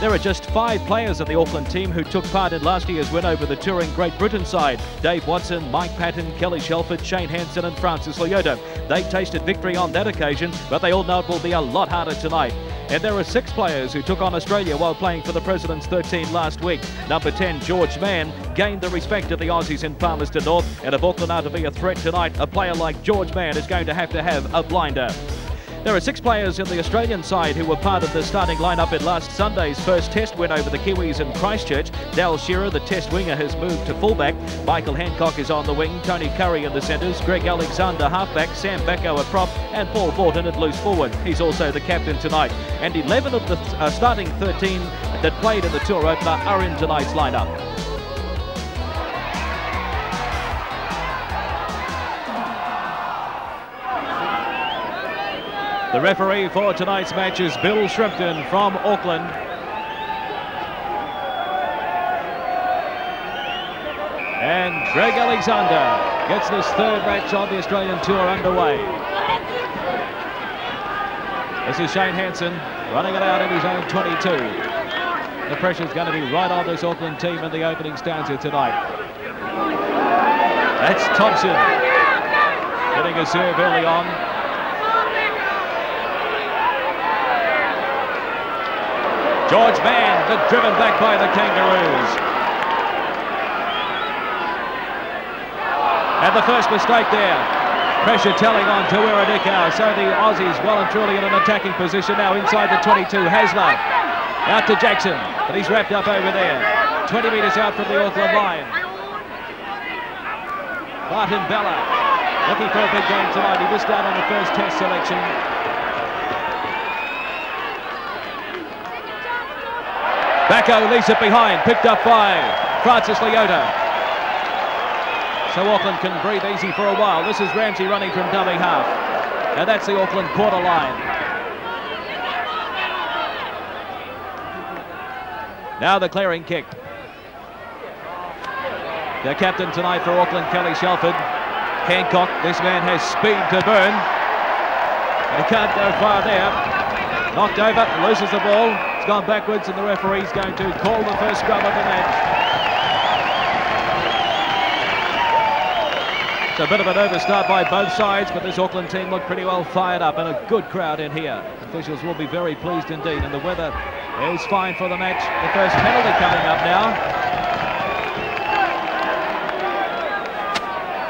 There are just 5 players of the Auckland team who took part in last year's win over the touring Great Britain side. Dave Watson, Mike Patton, Kelly Shelford, Shane Hansen and Francis Leota. They tasted victory on that occasion, but they all know it will be a lot harder tonight. And there are 6 players who took on Australia while playing for the President's 13 last week. Number 10, George Mann, gained the respect of the Aussies in Palmerston North, and if Auckland are to be a threat tonight, a player like George Mann is going to have a blinder. There are 6 players in the Australian side who were part of the starting lineup in last Sunday's first test win over the Kiwis in Christchurch. Dal Shearer, the test winger, has moved to fullback. Michael Hancock is on the wing. Tony Currie in the centres. Greg Alexander halfback. Sam Backo a prop. And Paul Vautin at loose forward. He's also the captain tonight. And 11 of the starting 13 that played in the tour opener are in tonight's lineup. The referee for tonight's match is Bill Shrimpton from Auckland. And Greg Alexander gets this 3rd match on the Australian tour underway. This is Shane Hansen running it out in his own 22. The pressure's going to be right on this Auckland team in the opening stanza tonight. That's Thompson getting a serve early on. George Mann, but driven back by the Kangaroos. And the first mistake there. Pressure telling on Nikau. So the Aussies well and truly in an attacking position now inside the 22. Hasler out to Jackson, but he's wrapped up over there. 20 metres out from the Auckland line. Martin Bella looking for a big game tonight. He missed out on the first test selection. Backo leaves it behind, picked up by Francis Leota. So Auckland can breathe easy for a while. This is Ramsay running from dummy half. And that's the Auckland quarter line. Now the clearing kick. The captain tonight for Auckland, Kelly Shelford. Hancock, this man has speed to burn. He can't go far there. Knocked over, loses the ball. It's gone backwards and the referee's going to call the first scrum of the match. It's a bit of a nervous start by both sides, but this Auckland team look pretty well fired up and a good crowd in here. Officials will be very pleased indeed, and the weather is fine for the match. The first penalty coming up now.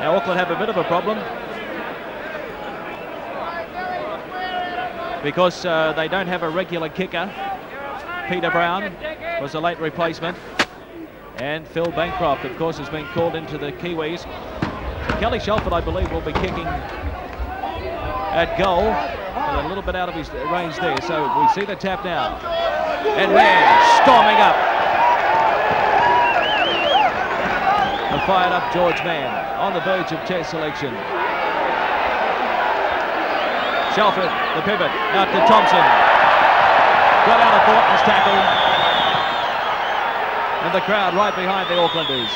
Now Auckland have a bit of a problem, because they don't have a regular kicker. Peter Brown was a late replacement, and Phil Bancroft, of course, has been called into the Kiwis. So Kelly Shelford, I believe, will be kicking at goal, and a little bit out of his range there. So we see the tap now, and Mann storming up. The fired up George Mann on the verge of test selection. Shelford, the pivot, out to Thompson. Got out of Fulton's tackle. And the crowd right behind the Aucklanders.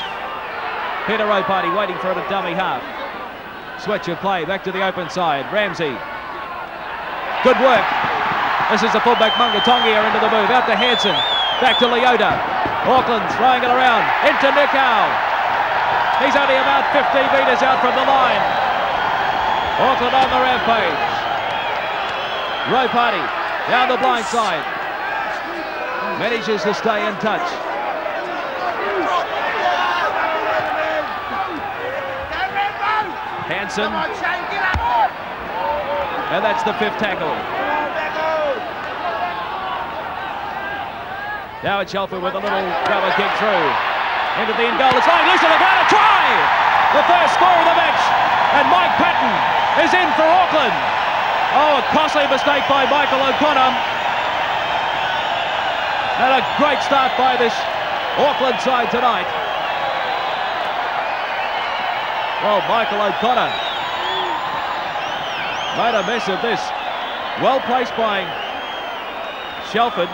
Peter Ropati waiting for it at dummy half. Switch of play, back to the open side. Ramsay. Good work. This is the fullback Magatogia into the move. Out to Hansen. Back to Leota. Auckland throwing it around. Into Nikau. He's only about 15 metres out from the line. Auckland on the rampage. Ropati down the blind side. Manages to stay in touch. Hansen. And that's the 5th tackle. Now it's Shelford with a little rubber kick through. Into the in goal. It's lying loose on the ground. A try! The first score of the match. And Mike Patton is in for Auckland. Oh, a costly mistake by Michael O'Connor. And a great start by this Auckland side tonight. Well, Michael O'Connor made a mess of this. Well placed by Shelford,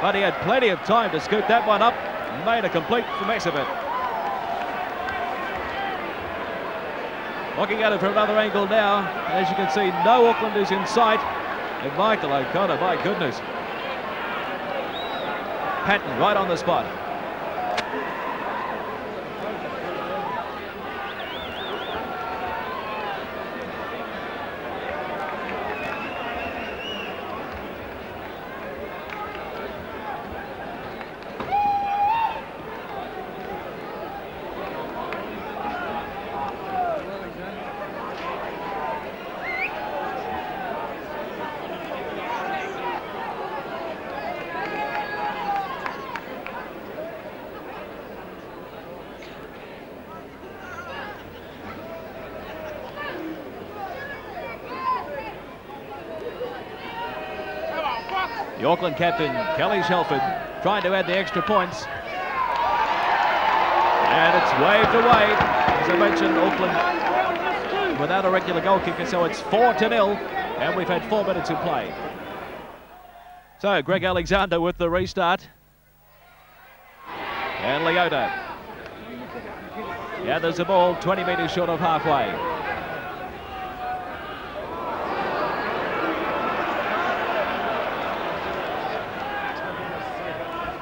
but he had plenty of time to scoop that one up and made a complete mess of it. Looking at it from another angle now, as you can see, no Aucklanders in sight. And Michael O'Connor, my goodness. Patton right on the spot. The Auckland captain, Kelly Shelford, trying to add the extra points. And it's waved away. As I mentioned, Auckland without a regular goal kicker, so it's 4-0, and we've had 4 minutes in play. So, Greg Alexander with the restart. And Leota. Yeah, there's the ball, 20 metres short of halfway.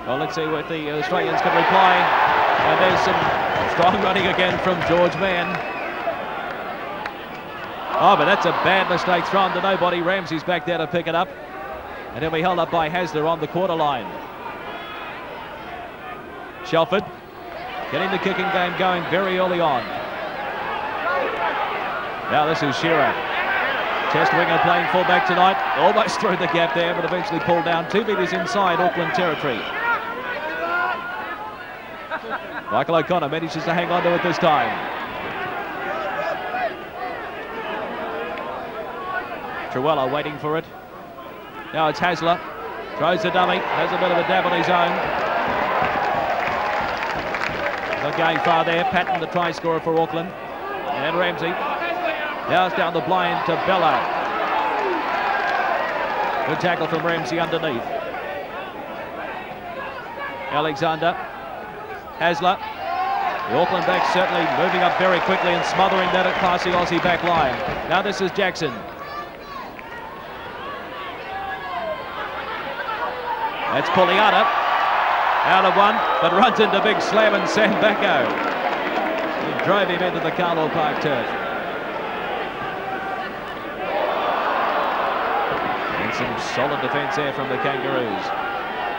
Well, let's see what the Australians can reply. And there's some strong running again from George Mann. Oh, but that's a bad mistake thrown to nobody. Ramsay's back there to pick it up. And he'll be held up by Hasler on the quarter line. Shelford getting the kicking game going very early on. Now this is Shearer. Test winger playing fullback tonight. Almost through the gap there, but eventually pulled down 2 metres inside Auckland territory. Michael O'Connor manages to hang on to it this time. Trewhella waiting for it. Now it's Hasler. Throws the dummy. Has a bit of a dab on his own. Not going far there. Patton, the try scorer for Auckland. And Ramsay. Now it's down the blind to Bella. Good tackle from Ramsay underneath. Alexander. Hasler. The Auckland backs certainly moving up very quickly and smothering that classy Aussie back line. Now this is Jackson. That's Pulieata. Out of one, but runs into big slam and Sam Backo. He drove him into the Carlaw Park turf. And some solid defence there from the Kangaroos.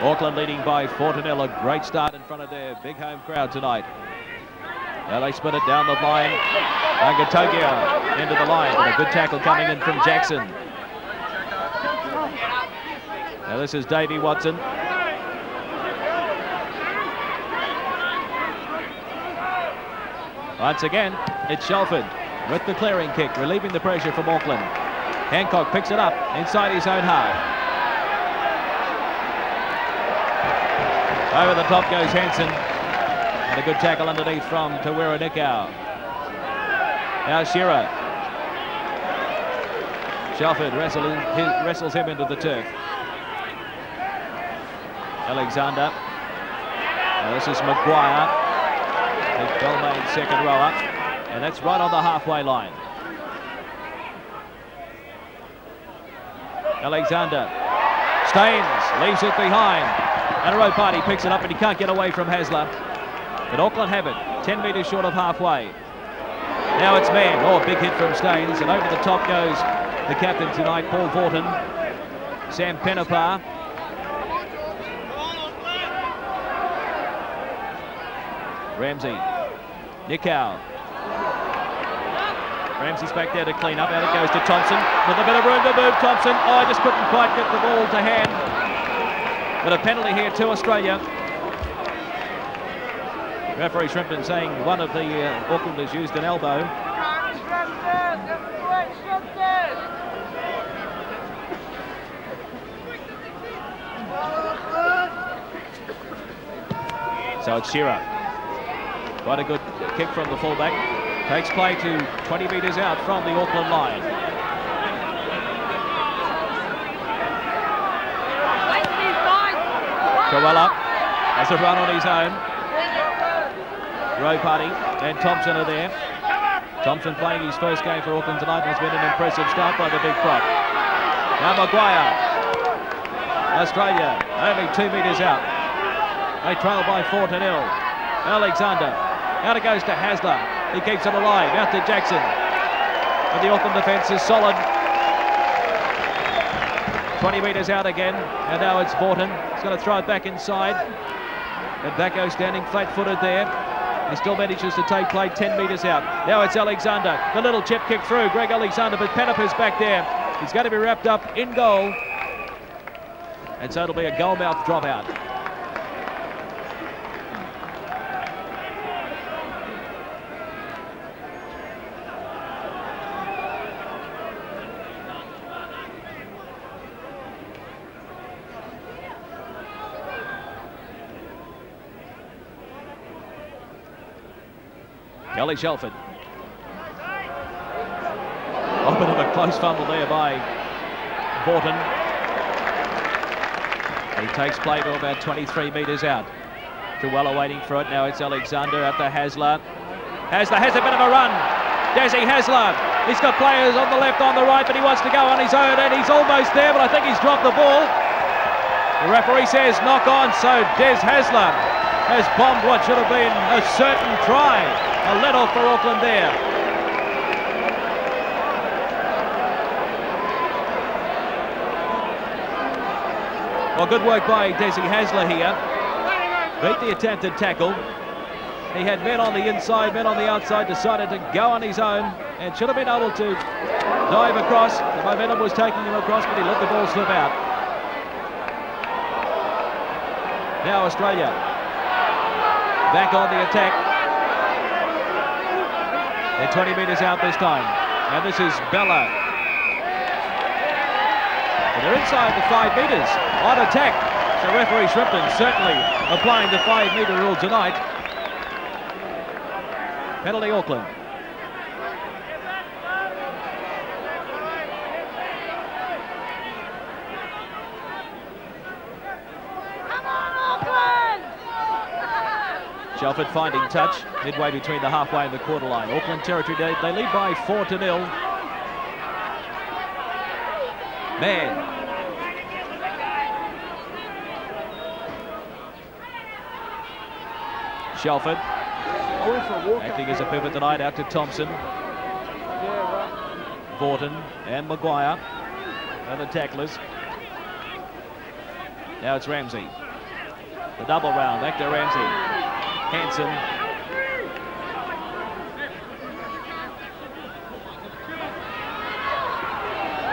Auckland leading by 4-0, a great start in front of their big home crowd tonight. Now they split it down the line. Magatogia into the line, but a good tackle coming in from Jackson. Now this is Davey Watson. Once again, it's Shelford with the clearing kick, relieving the pressure from Auckland. Hancock picks it up inside his own half. Over the top goes Hansen. And a good tackle underneath from Nikau. Now Shearer. Shelford wrestles him into the turf. Alexander. Now this is Maguire. The well-made second rower. And that's right on the halfway line. Alexander. Staines leaves it behind. And Ropati picks it up, and he can't get away from Hasler. But Auckland have it, 10 metres short of halfway. Now it's Mann. Oh, big hit from Staines, and over the top goes the captain tonight, Paul Vautin. Sam Panapa. Ramsay. Nikau. Ramsay's back there to clean up. Out it goes to Thompson. With a bit of room to move, Thompson. Oh, I just couldn't quite get the ball to hand. But a penalty here to Australia. Referee Shrimpton saying one of the Aucklanders used an elbow. So it's Shearer. Quite a good kick from the fullback. Takes play to 20 metres out from the Auckland line. Trewhella has a run on his own. Ropati and Thompson are there. Thompson playing his first game for Auckland tonight, and has been an impressive start by the big prop. Now Maguire. Australia only 2 metres out. They trail by 4-0. Alexander. Out it goes to Hasler. He keeps it alive. Out to Jackson. But the Auckland defence is solid. 20 metres out again. And now it's Vautin. He's going to throw it back inside. And Backo standing flat-footed there. He still manages to take play 10 metres out. Now it's Alexander. The little chip kick through. Greg Alexander, but Panapa's back there. He's going to be wrapped up in goal. And so it'll be a goal-mouth dropout. Kelly Shelford. A bit of a close fumble there by Vautin. He takes play to about 23 metres out. Trewhella waiting for it. Now it's Alexander out to Hasler. Hasler has a bit of a run. Desi Hasler. He's got players on the left, on the right, but he wants to go on his own, and he's almost there, but I think he's dropped the ball. The referee says knock on, so Des Hasler has bombed what should have been a certain try. A let off for Auckland there. Well, good work by Desi Hasler here. Beat the attempted tackle. He had men on the inside, men on the outside, decided to go on his own and should have been able to dive across. The momentum was taking him across, but he let the ball slip out. Now Australia back on the attack. They're 20 metres out this time. And this is Bella. And they're inside the 5 metres on attack. So referee Shrimpton certainly applying the 5-metre rule tonight. Penalty Auckland. Shelford finding touch midway between the halfway and the quarter line. Auckland territory, they lead by 4-0. Mann. Shelford acting as a pivot tonight out to Thompson. Vautin and Maguire are the tacklers. Now it's Ramsay. The double round back to Ramsay. Hansen.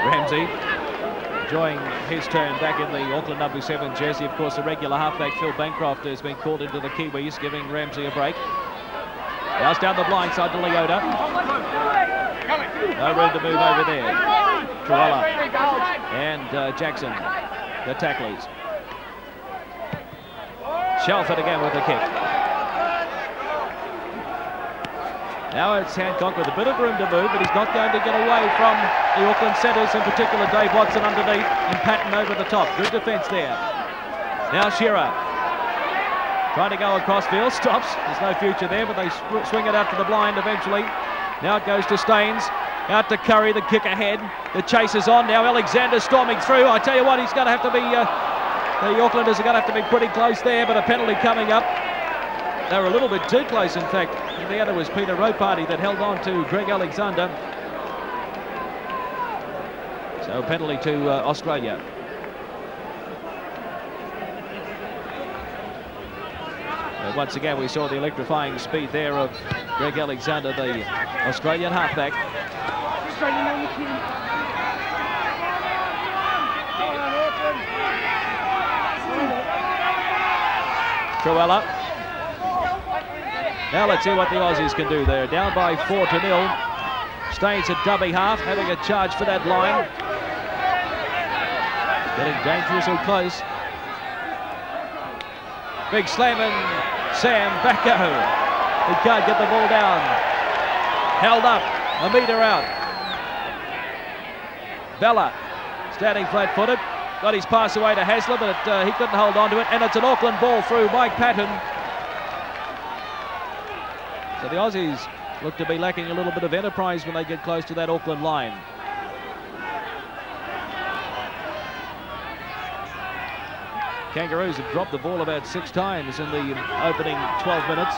Ramsay enjoying his turn back in the Auckland #7 jersey. Of course, the regular halfback Phil Bancroft has been called into the Kiwis, giving Ramsay a break. Now it's down the blind side to Leota. No room to move over there. Trewhella and Jackson, the tacklers. Shelford again with the kick. Now it's Hancock with a bit of room to move, but he's not going to get away from the Auckland centres, in particular Dave Watson underneath and Patton over the top. Good defence there. Now Shearer trying to go across field, stops. There's no future there, but they swing it out to the blind eventually. Now it goes to Staines, out to Currie, the kick ahead. The chase is on now. Alexander storming through. I tell you what, he's going to have to be, the Aucklanders are going to have to be pretty close there, but a penalty coming up. They were a little bit too close, in fact. The other was Peter Ropati that held on to Greg Alexander. So penalty to Australia. And once again, we saw the electrifying speed there of Greg Alexander, the Australian halfback. Trewhella. Now let's see what the Aussies can do there. Down by 4-0. Staines at dummy half, having a charge for that line. Getting dangerously close. Big slam and Sam Backo. He can't get the ball down. Held up, a metre out. Bella standing flat-footed. Got his pass away to Hasler, but he couldn't hold on to it. And it's an Auckland ball through Mike Patton. So the Aussies look to be lacking a little bit of enterprise when they get close to that Auckland line. Kangaroos have dropped the ball about 6 times in the opening 12 minutes.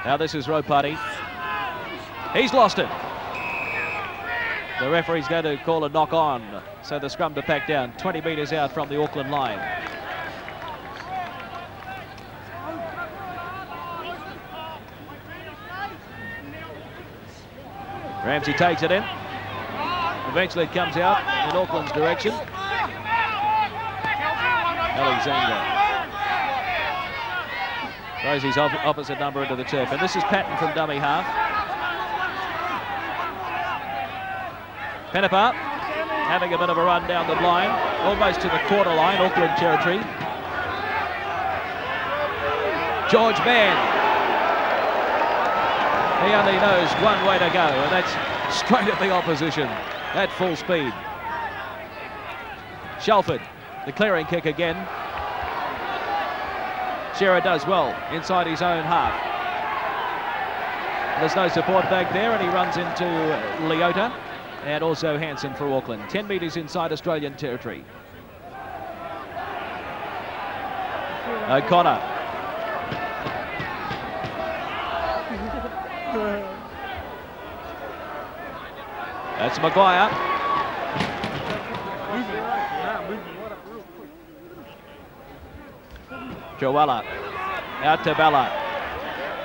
Now this is Ropati. He's lost it. The referee's going to call a knock on, so the scrum to pack down 20 metres out from the Auckland line. Ramsay takes it in. Eventually it comes out in Auckland's direction. Alexander throws his opposite number into the turf. And this is Patton from dummy half. Panapa having a bit of a run down the line, almost to the quarter line, Auckland territory. George Mann. He only knows one way to go, and that's straight at the opposition at full speed. Shelford, the clearing kick again. Shearer does well inside his own half. There's no support back there, and he runs into Leota and also Hansen for Auckland. 10 metres inside Australian territory. O'Connor. That's Maguire. Trewhella out to Bella.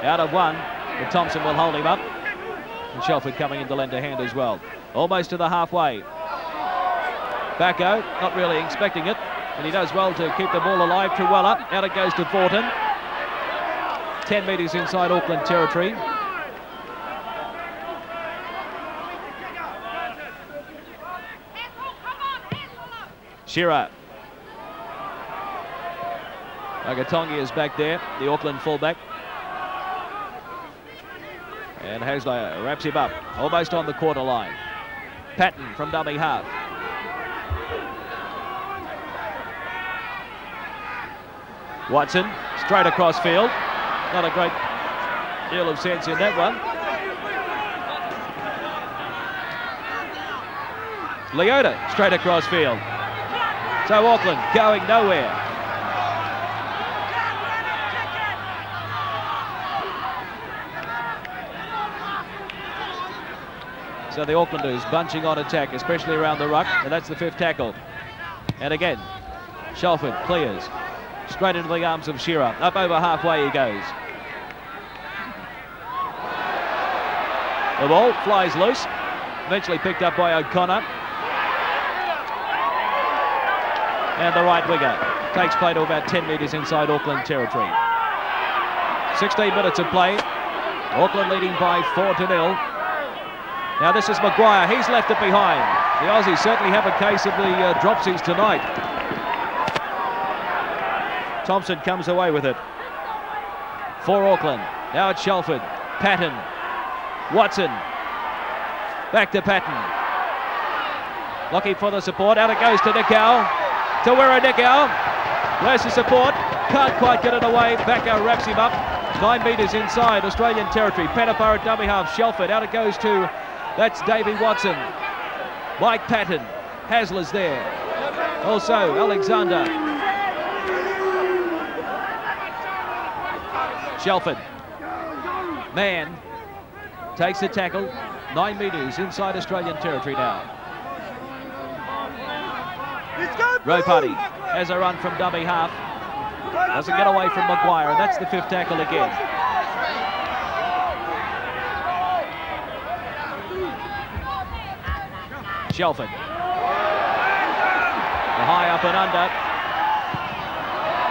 Out of one, but Thompson will hold him up. And Shelford coming in to lend a hand as well. Almost to the halfway. Backo, not really expecting it, and he does well to keep the ball alive. Trewhella, out it goes to Vautin. 10 metres inside Auckland territory. Shearer. Magatogia is back there, the Auckland fullback. And Hasler wraps him up, almost on the quarter line. Patton from dummy half. Watson, straight across field. Not a great deal of sense in that one. Leota, straight across field. So Auckland going nowhere. So the Aucklanders bunching on attack, especially around the ruck, and that's the 5th tackle. And again, Shelford clears. Straight into the arms of Shearer. Up over halfway he goes. The ball flies loose. Eventually picked up by O'Connor. And the right winger takes play to about 10 metres inside Auckland territory. 16 minutes of play. Auckland leading by 4-0. Now this is Maguire. He's left it behind. The Aussies certainly have a case of the dropsies tonight. Thompson comes away with it. For Auckland. Now it's Shelford. Patton. Watson. Back to Patton. Looking for the support. Out it goes to Nikau. To where Nikau. Where's the support? Can't quite get it away. Backo wraps him up. 9 metres inside Australian territory. Panapa at dummy half. Shelford. Out it goes to, that's Davey Watson. Mike Patton. Hasler's there. Also Alexander. Shelford. Mann takes the tackle. 9 metres inside Australian territory now. Ropati has a run from dummy half. Doesn't get away from Maguire, and that's the 5th tackle again. Shelford. The high up and under.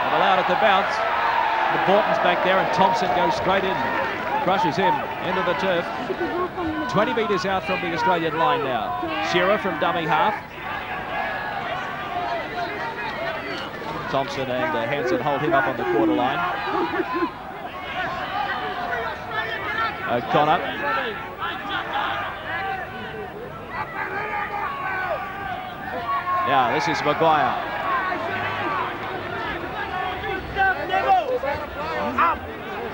And allowed it to bounce. The Vautin's back there, and Thompson goes straight in. Crushes him into the turf. 20 metres out from the Australian line now. Shearer from dummy half. Thompson and Hansen hold him up on the quarter line. O'Connor. Now this is Maguire.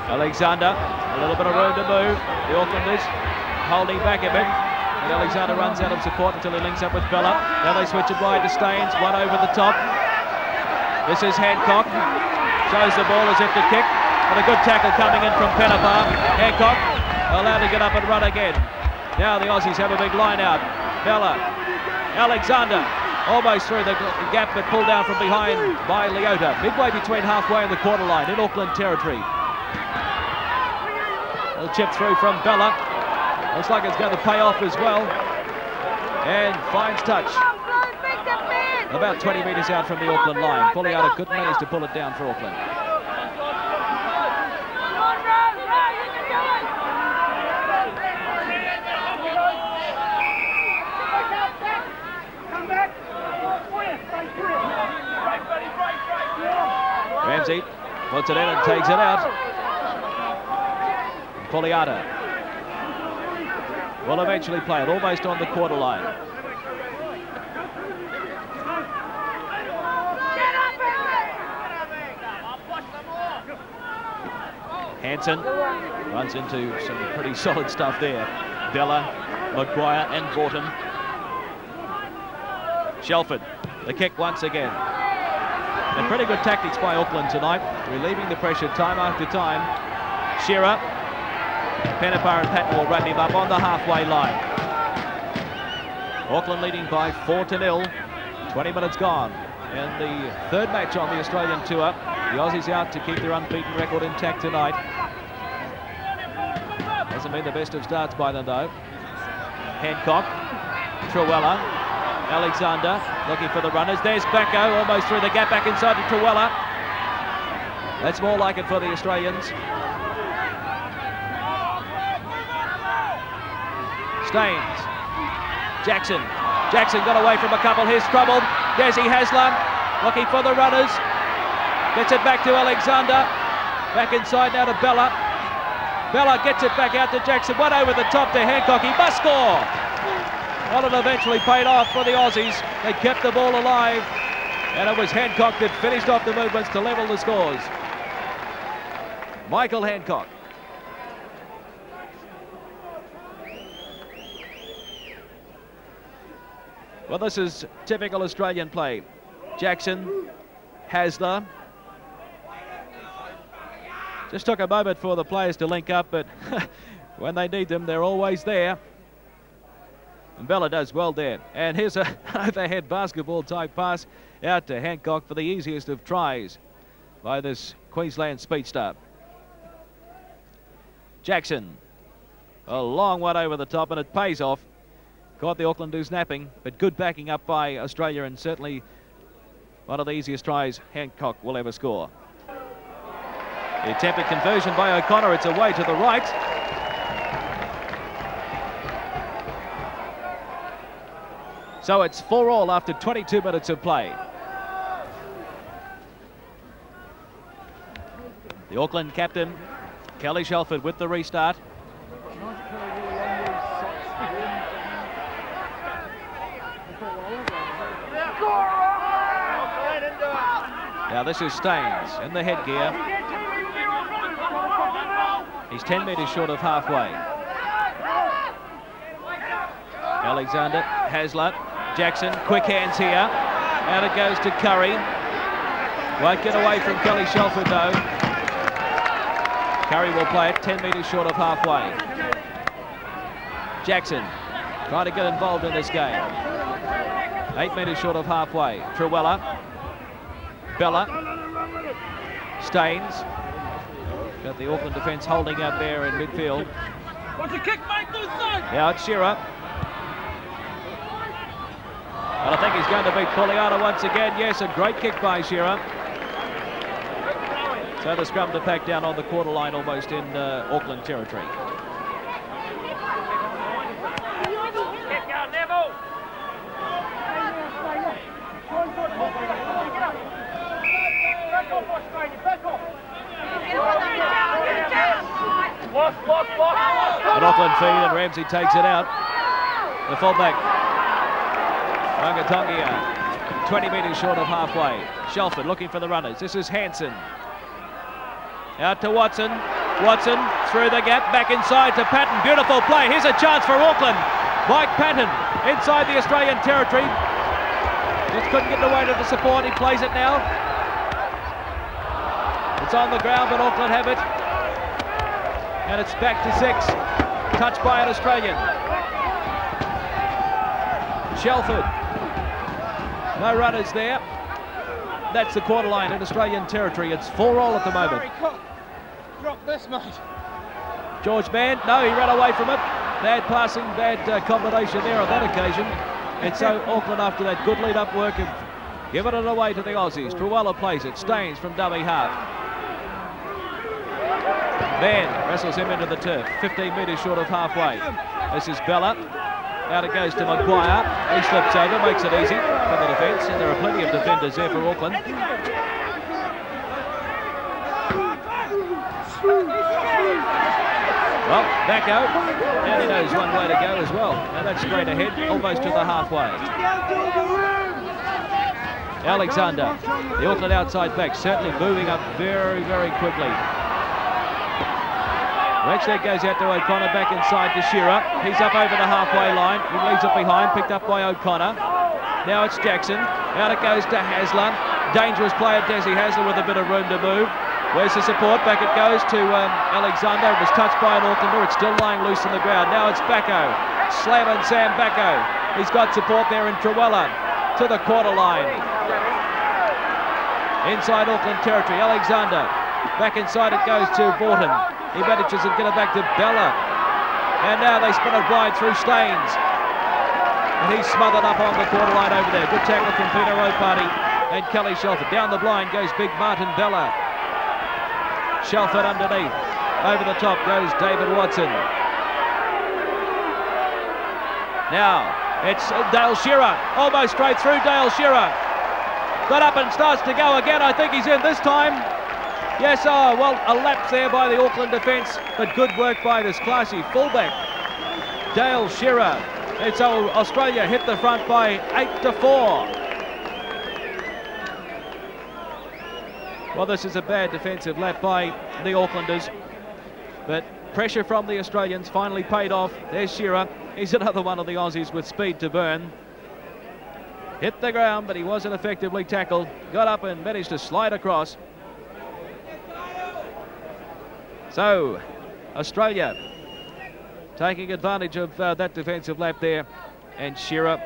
Alexander, a little bit of room to move. The Aucklanders holding back a bit. And Alexander runs out of support until he links up with Bella. Now they switch it wide to Staines, one over the top. This is Hancock. Shows the ball as if to kick. And a good tackle coming in from Panapa. Hancock allowed to get up and run again. Now the Aussies have a big line out. Bella. Alexander. Almost through the gap, but pulled down from behind by Leota. Midway between halfway and the quarter line in Auckland territory. A chip through from Bella. Looks like it's going to pay off as well. And finds touch. About 20 metres out from the Auckland line. Pulieata couldn't manage to pull it down for Auckland. Ramsay puts it in and takes it out. Pulieata will eventually play it almost on the quarter line. Hansen runs into some pretty solid stuff there. Bella, Maguire and Vautin. Shelford, the kick once again. And pretty good tactics by Auckland tonight, relieving the pressure time after time. Shearer, Panapa and Patton will run him up on the halfway line. Auckland leading by 4-0, 20 minutes gone. And the third match on the Australian tour. The Aussies out to keep their unbeaten record intact tonight. Hasn't been the best of starts by them though. Hancock, Trewhella, Alexander looking for the runners. There's Backo almost through the gap back inside to Trewhella. That's more like it for the Australians. Staines, Jackson got away from a couple. Here's trouble. Hasler looking for the runners. Gets it back to Alexander. Back inside now to Bella. Bella gets it back out to Jackson. One over the top to Hancock. He must score. Well, it eventually paid off for the Aussies. They kept the ball alive. And it was Hancock that finished off the movements to level the scores. Michael Hancock. Well, this is typical Australian play. Jackson, Hasler. Just took a moment for the players to link up, but when they need them, they're always there. And Bella does well there. And here's an overhead basketball type pass out to Hancock for the easiest of tries by this Queensland speedster. Jackson, a long one over the top, and it pays off. Caught the Aucklanders napping, but good backing up by Australia, and certainly one of the easiest tries Hancock will ever score. The attempted conversion by O'Connor. It's away to the right. So it's 4-all after 22 minutes of play. The Auckland captain, Kelly Shelford, with the restart. Now this is Staines in the headgear. He's 10 metres short of halfway. Alexander, Hasler, Jackson, quick hands here. Out it goes to Currie. Won't get away from Kelly Shelford though. Currie will play it 10 metres short of halfway. Jackson trying to get involved in this game. 8 metres short of halfway. Trewhella. Bella. Staines. Got the Auckland defence holding out there in midfield. What's a kick, mate? Now it's Shearer. And I think he's going to beat Pulieata once again. Yes, a great kick by Shearer. So the scrum to pack down on the quarter line almost in Auckland territory. An Auckland feed and Ramsay takes it out. The fullback, Magatogia, 20 metres short of halfway. Shelford looking for the runners. This is Hansen. Out to Watson. Watson through the gap, back inside to Patton. Beautiful play. Here's a chance for Auckland. Mike Patton inside the Australian territory. Just couldn't get away to the support. He plays it now. It's on the ground, but Auckland have it. And it's back to 6. Touched by an Australian. Shelford. No runners there. That's the quarter line in Australian territory. It's 4-all at the moment. Drop this, mate. George Mann, no, he ran away from it. Bad passing, bad combination there on that occasion. And so Auckland, after that good lead-up work, have given it away to the Aussies. Trewhella plays it. Staines from dummy half. Mann wrestles him into the turf. 15 metres short of halfway. This is Bella. Out it goes to Maguire. He slips over, makes it easy for the defence, and there are plenty of defenders there for Auckland. Well, Backo, and he knows one way to go as well. And that's straight ahead, almost to the halfway. Alexander, the Auckland outside back, certainly moving up very, very quickly. That goes out to O'Connor, back inside to Shearer. He's up over the halfway line. He leaves it behind, picked up by O'Connor. Now it's Jackson. Out it goes to Hasler. Dangerous player, Desi Hasler, with a bit of room to move. Where's the support? Back it goes to Alexander. It was touched by an Aucklander. It's still lying loose on the ground. Now it's Backo. Slamming Sam Backo. He's got support there in Trewhella to the quarter line. Inside Auckland territory, Alexander. Back inside it goes to Vautin. He manages to get it back to Bella. And now they spin it wide through Staines. And he's smothered up on the quarter line over there. Good tackle from Peter Ropati and Kelly Shelford. Down the blind goes big Martin Bella. Shelford underneath. Over the top goes David Watson. Now it's Dale Shearer. Almost straight through Dale Shearer. Got up and starts to go again. I think he's in this time. Yes, oh, well, a lapse there by the Auckland defence, but good work by this classy fullback, Dale Shearer. And so Australia hit the front by 8-4. Well, this is a bad defensive lap by the Aucklanders, but pressure from the Australians finally paid off. There's Shearer. He's another one of the Aussies with speed to burn. Hit the ground, but he wasn't effectively tackled. Got up and managed to slide across. So, Australia taking advantage of that defensive lap there. And Shearer,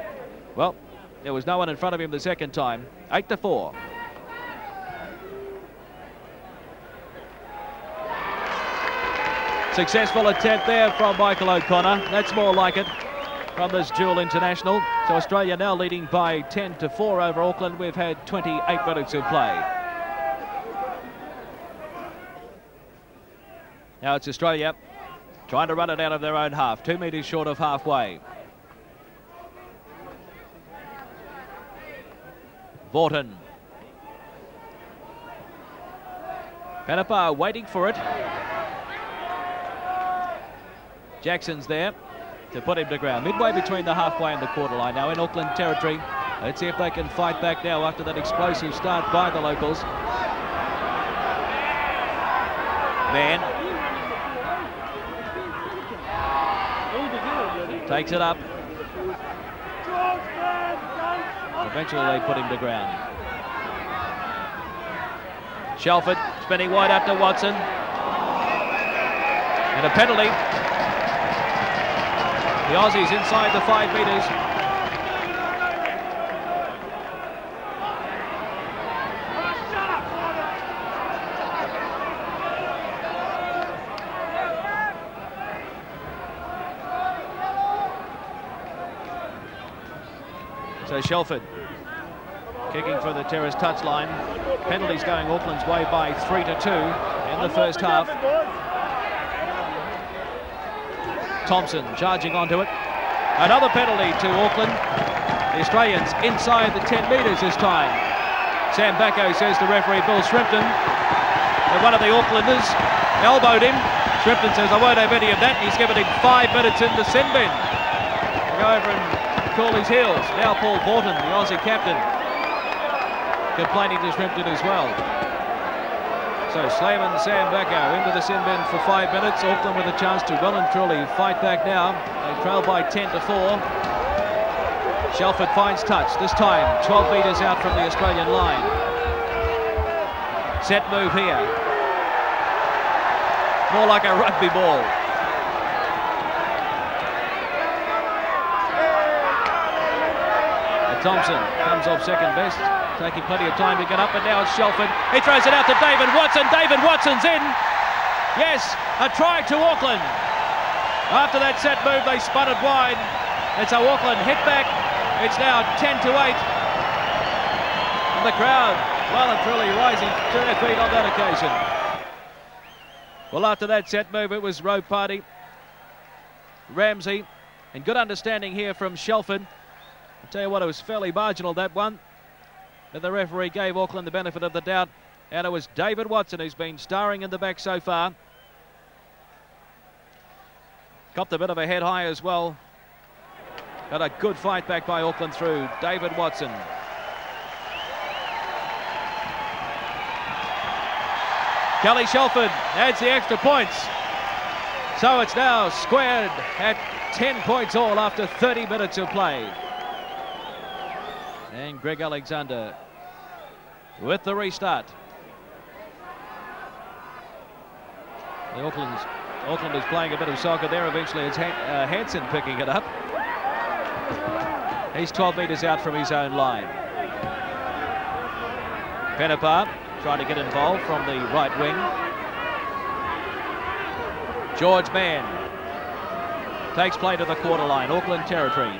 well, there was no one in front of him the second time. 8-4. Successful attempt there from Michael O'Connor. That's more like it from this dual international. So Australia now leading by 10-4 over Auckland. We've had 28 minutes of play. Now it's Australia trying to run it out of their own half. 2 metres short of halfway. Vautin. Panapa waiting for it. Jackson's there to put him to ground. Midway between the halfway and the quarter line. Now in Auckland territory. Let's see if they can fight back now after that explosive start by the locals. Mann. Takes it up. Eventually they put him to ground. Shelford spinning wide up to Watson. And a penalty. The Aussies inside the 5 metres. So Shelford kicking for the terrace touchline. Penalties going Auckland's way by 3-2 in the first half. Thompson charging onto it. Another penalty to Auckland. The Australians inside the 10 metres this time. Sam Backo says to referee Bill Shrimpton that one of the Aucklanders elbowed him. Shrimpton says, I won't have any of that. He's given him 5 minutes in the sin bin to go over and cool his heels. Now Paul Vautin, the Aussie captain, complaining to Shrimpton as well. So Slayman, Sam Backo into the sin bin for 5 minutes. Auckland with a chance to well and truly fight back now. They trail by 10-4. Shelford finds touch, this time 12 metres out from the Australian line. Set move here. More like a rugby ball. And Thompson comes off second best, taking plenty of time to get up, and now it's Shelford. He throws it out to David Watson. David Watson's in. Yes, a try to Auckland. After that set move, they spun it wide. And so Auckland hit back. It's now 10-8. And the crowd, well and truly rising to their feet on that occasion. Well, after that set move, it was Ropati, Ramsay, and good understanding here from Shelford. I'll tell you what, it was fairly marginal, that one. But the referee gave Auckland the benefit of the doubt. And it was David Watson who's been starring in the back so far. Copped a bit of a head high as well. Got a good fight back by Auckland through David Watson. Kelly Shelford adds the extra points. So it's now squared at 10 points all after 30 minutes of play. And Greg Alexander with the restart. The Auckland is playing a bit of soccer there. Eventually it's Hansen picking it up. He's 12 metres out from his own line. Panapa trying to get involved from the right wing. George Mann takes play to the quarter line, Auckland territory.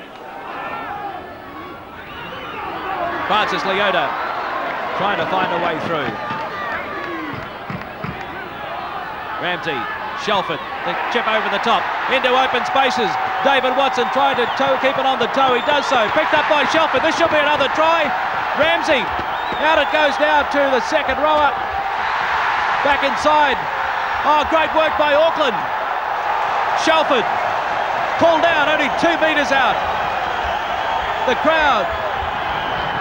Francis Leota trying to find a way through. Ramsay, Shelford, the chip over the top, into open spaces. David Watson trying to keep it on the toe. He does so. Picked up by Shelford. This should be another try. Ramsay, out it goes now to the second rower. Back inside. Oh, great work by Auckland. Shelford pulled down, only 2 metres out. The crowd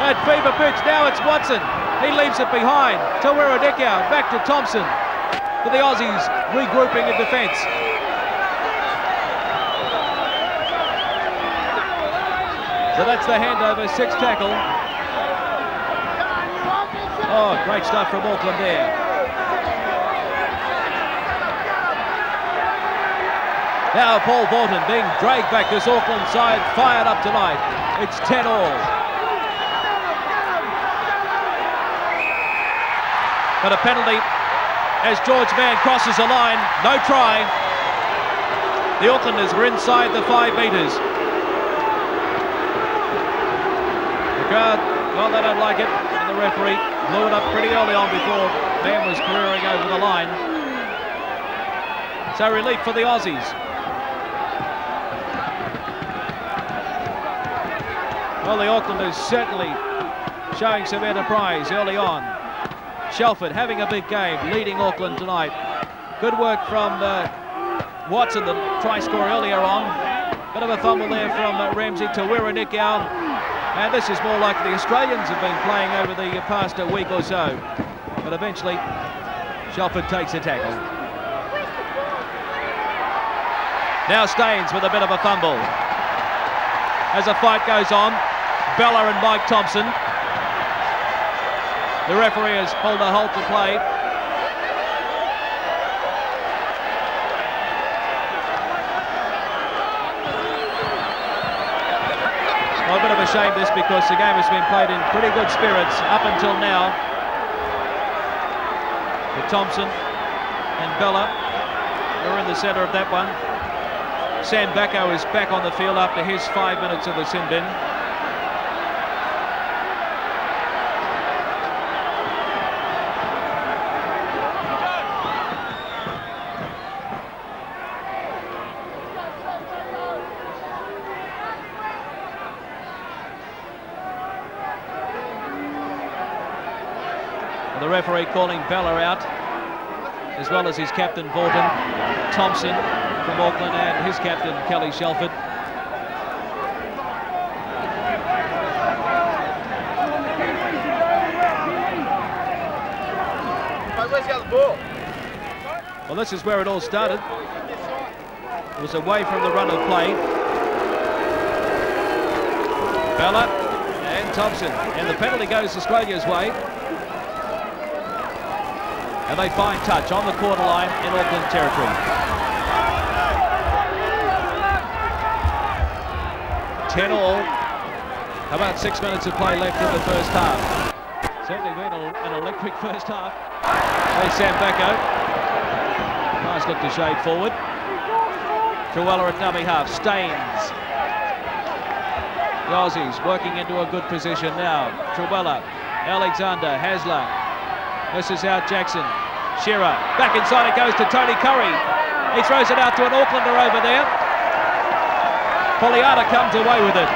at fever pitch. Now it's Watson. He leaves it behind. Nikau back to Thompson. For the Aussies regrouping in defence. So that's the handover, 6 tackle. Oh, great stuff from Auckland there. Now Paul Vautin being dragged back this Auckland side, fired up tonight. It's 10 all. But a penalty as George Mann crosses the line. No try. The Aucklanders were inside the 5 metres. The crowd, well, they don't like it. And the referee blew it up pretty early on before Mann was careering over the line. So relief for the Aussies. Well, the Aucklanders certainly showing some enterprise early on. Shelford having a big game, leading Auckland tonight. Good work from Watson, the try scorer earlier on. Bit of a fumble there from Ramsay to Nikau. And this is more like the Australians have been playing over the past week or so. But eventually, Shelford takes a tackle. Now Staines with a bit of a fumble. As the fight goes on, Bella and Mike Thompson. The referee has pulled a halt to play. Well, a bit of a shame this, because the game has been played in pretty good spirits up until now. With Thompson and Bella are in the centre of that one. Sam Backo is back on the field after his 5 minutes of the sin bin. The referee calling Bella out, as well as his captain Vautin, Thompson from Auckland, and his captain Kelly Shelford. where's the other ball? Well, this is where it all started. It was away from the run of play. Bella and Thompson, and the penalty goes Australia's way. And they find touch on the quarter line in Auckland territory. 10-all. About 6 minutes of play left in the first half. Certainly been an electric first half. There's Sam Backo. Nice look to shade forward. Trewhella at dummy half. Staines. The Aussies working into a good position now. Trewhella. Alexander. Hasler. Misses out Jackson. Shearer. Back inside it goes to Tony Currie. He throws it out to an Aucklander over there. Pulieata comes away with it.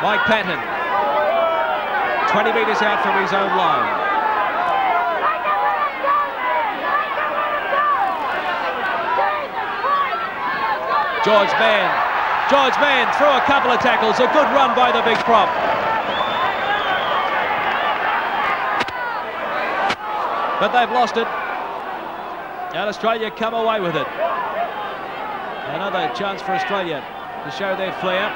Mike Patton. 20 metres out from his own line. George Mann through a couple of tackles. A good run by the big prop. But they've lost it. And Australia come away with it. Another chance for Australia to show their flair.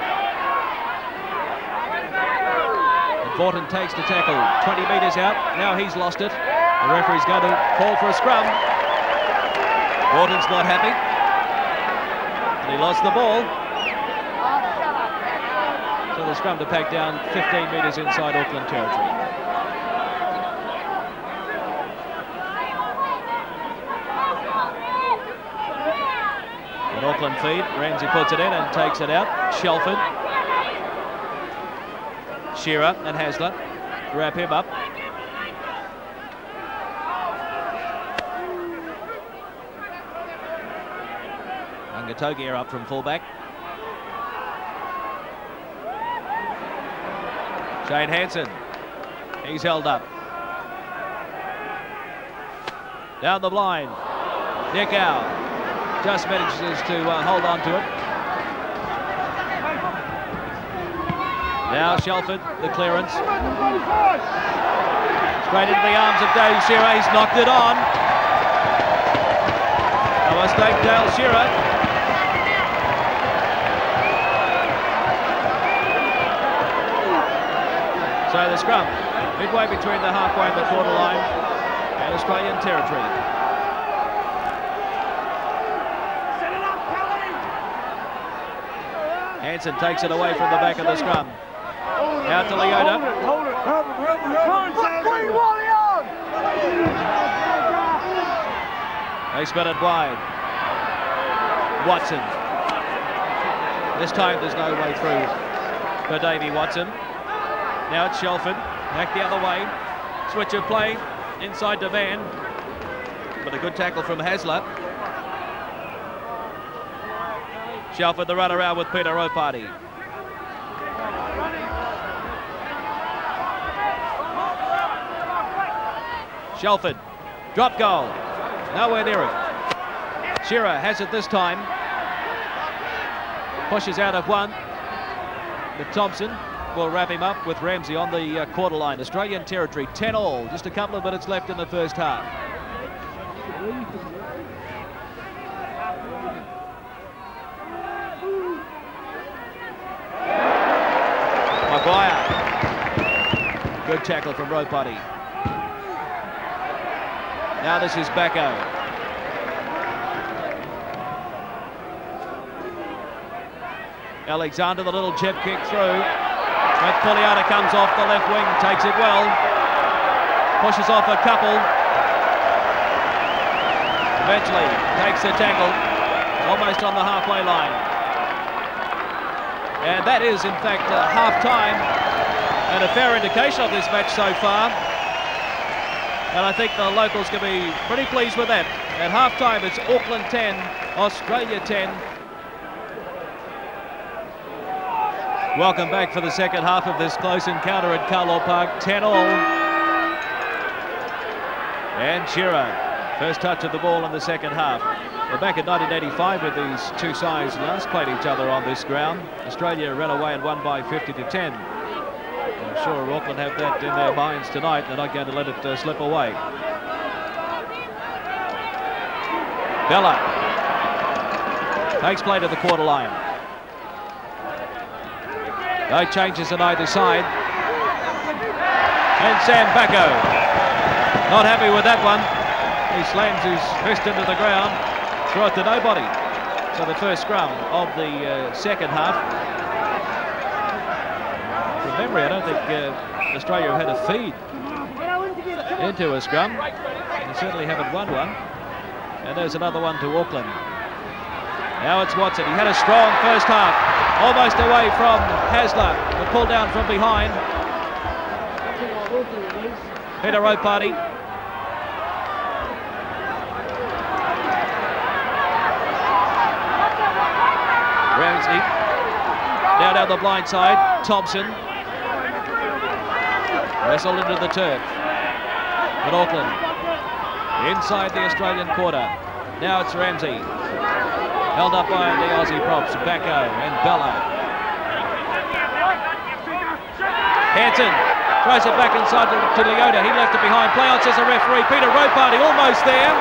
And Vautin takes the tackle. 20 metres out. Now he's lost it. The referee's going to call for a scrum. Vautin's not happy. He lost the ball. So the scrum to pack down 15 metres inside Auckland territory. An Auckland feed. Ramsay puts it in and takes it out. Shelford. Shearer and Hasler wrap him up. Magatogia up from fullback. Hansen. He's held up. Down the blind. Nikau just manages to hold on to it. Now Shelford, the clearance. Straight into the arms of Dale Shearer. He's knocked it on. A mistake, Dale Shearer. So the scrum, midway between the halfway and the quarter line and Australian territory. Hansen takes it away from the back of the scrum. Out to Leota. They spin it wide. Watson. This time there's no way through for Davey Watson. Now it's Shelford, back the other way. Switch of play inside to Mann. But a good tackle from Hasler. Shelford the run around with Peter Ropati. Shelford, drop goal. Nowhere near it. Shearer has it this time. Pushes out of one. But Thompson will wrap him up with Ramsay on the quarter line. Australian territory, 10-all. Just a couple of minutes left in the first half. Maguire. Good tackle from Ropati. Now this is Backo. Alexander, the little jet kick through. But Pulieata comes off the left wing, takes it well. Pushes off a couple. Eventually takes the tackle, almost on the halfway line. And that is, in fact, half-time, and a fair indication of this match so far. And I think the locals can be pretty pleased with that. At half-time, it's Auckland 10, Australia 10. Welcome back for the second half of this close encounter at Carlaw Park, 10-all. And Shearer, first touch of the ball in the second half. Well, back in 1985 when these two sides last played each other on this ground, Australia ran away and won by 50 to 10. I'm sure Auckland have that in their minds tonight. They're not going to let it slip away. Bella takes play to the quarter line. No changes on either side. And Sam Backo not happy with that one. He slams his fist into the ground, throw it to nobody. So the first scrum of the second half. From memory, I don't think Australia have had a feed into a scrum. They certainly haven't won one. And there's another one to Auckland. Now it's Watson. He had a strong first half, almost away from Hasler, but pulled down from behind. Peter Ropati. Ramsay. Down the blind side. Thompson. Wrestled into the turf. But Auckland inside the Australian quarter. Now it's Ramsay. Held up by the Aussie props. Backo and Bella. Hansen throws it back inside to Leota. He left it behind. Play on, says the referee. Peter Ropati almost there.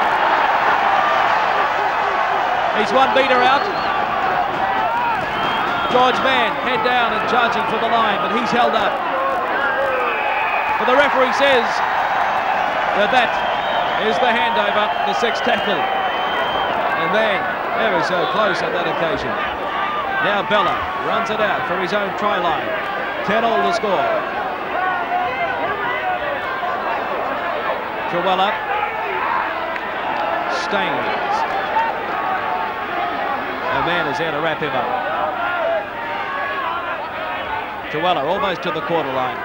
He's 1 metre out. George Mann head down and charging for the line, but he's held up. But the referee says that is the handover, the sixth tackle. And then ever so close on that occasion. Now Bella runs it out for his own try line. 10-all the score. Trewhella. Staines. A man is there to wrap him up. Trewhella almost to the quarter line.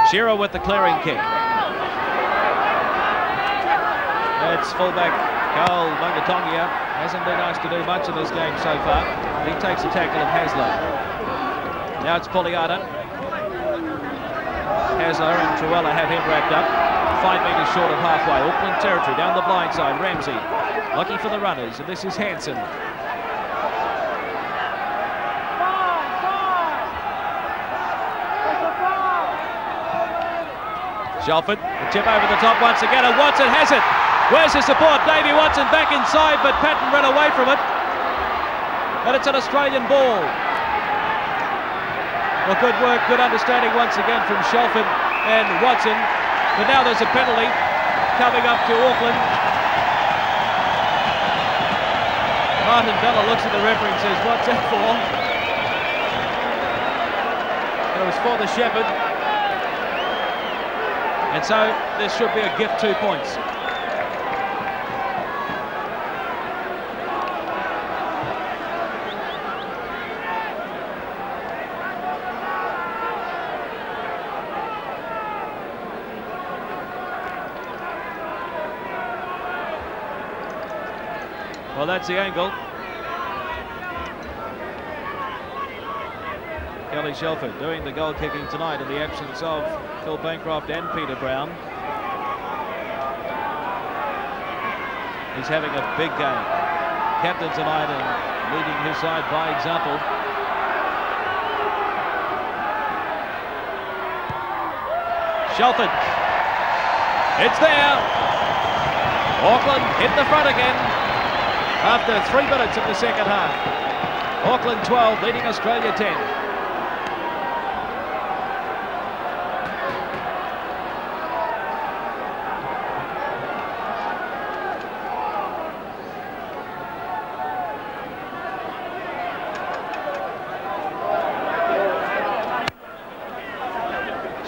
Shearer with the clearing kick. It's fullback Carl Magatogia. Hasn't been asked to do much in this game so far. He takes a tackle of Hasler. Now it's Pulieata. Hasler and Trewhella have him wrapped up. 5 metres short of halfway. Auckland territory down the blind side. Ramsay lucky for the runners, and this is Hansen. Shelford, the tip over the top once again, and Watson has it. Where's the support? Davey Watson back inside, but Patton ran away from it. And it's an Australian ball. Well, good work, good understanding once again from Shelford and Watson. But now there's a penalty coming up to Auckland. Martin Bella looks at the referee and says, what's that for? It was for the Shepherd. And so this should be a gift 2 points. Well, that's the angle. Kelly Shelford doing the goal kicking tonight in the absence of Phil Bancroft and Peter Brown. He's having a big game. Captain tonight and leading his side by example. Shelford. It's there. Auckland hit the front again after 3 minutes of the second half. Auckland 12 leading Australia 10.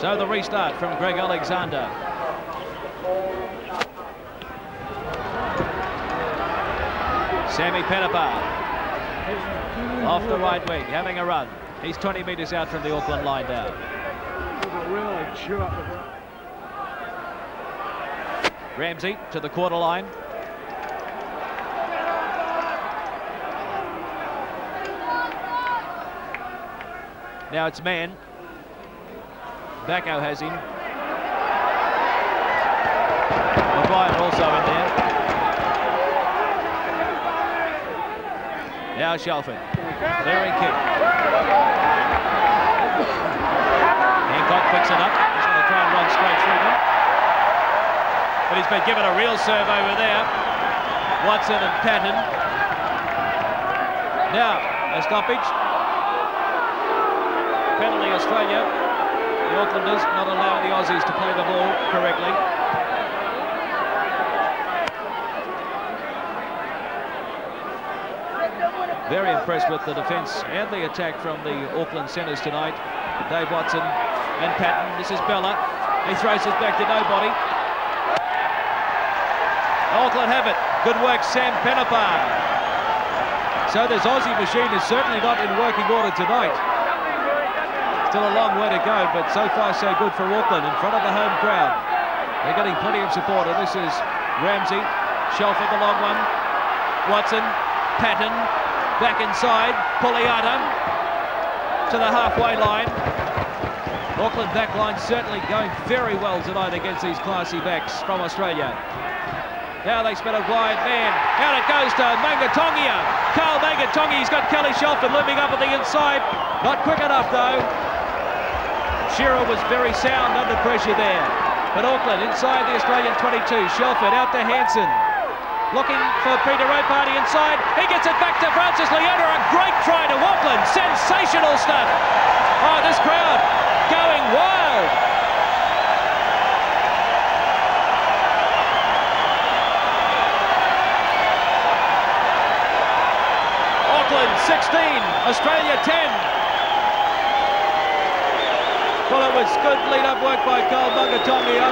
So the restart from Greg Alexander. Sammy Panapa off the right wing, having a run. He's 20 metres out from the Auckland line now. Ramsay to the quarter line. Now it's Mann. Backo has him. Maguire also in there. Now Now Shelford. Clearing kick. Hancock picks it up. He's going to try and run straight through them. But he's been given a real serve over there. Watson and Patton. Now, a stoppage. Penalty Australia. The Aucklanders not allowing the Aussies to play the ball correctly. Very impressed with the defence and the attack from the Auckland centres tonight. Dave Watson and Patton. This is Bella. He throws it back to nobody. Auckland have it. Good work, Sam Panapa. So this Aussie machine is certainly not in working order tonight. Still a long way to go, but so far so good for Auckland in front of the home crowd. They're getting plenty of support, and this is Ramsay. Shelford, the long one. Watson, Patton. Back inside, Pulieata to the halfway line. Auckland back line certainly going very well tonight against these classy backs from Australia. Now they spin a wide man. Out it goes to Magatogia. Magatogia, he's got Kelly Shelford looming up on the inside. Not quick enough though. Shearer was very sound under pressure there. But Auckland inside the Australian 22. Shelford out to Hansen. Looking for Peter Ropati inside. He gets it back to Francis Leota. A great try to Auckland. Sensational stuff. Oh, this crowd going wild. Auckland 16, Australia 10. Well, it was good lead-up work by Carl Magatogia.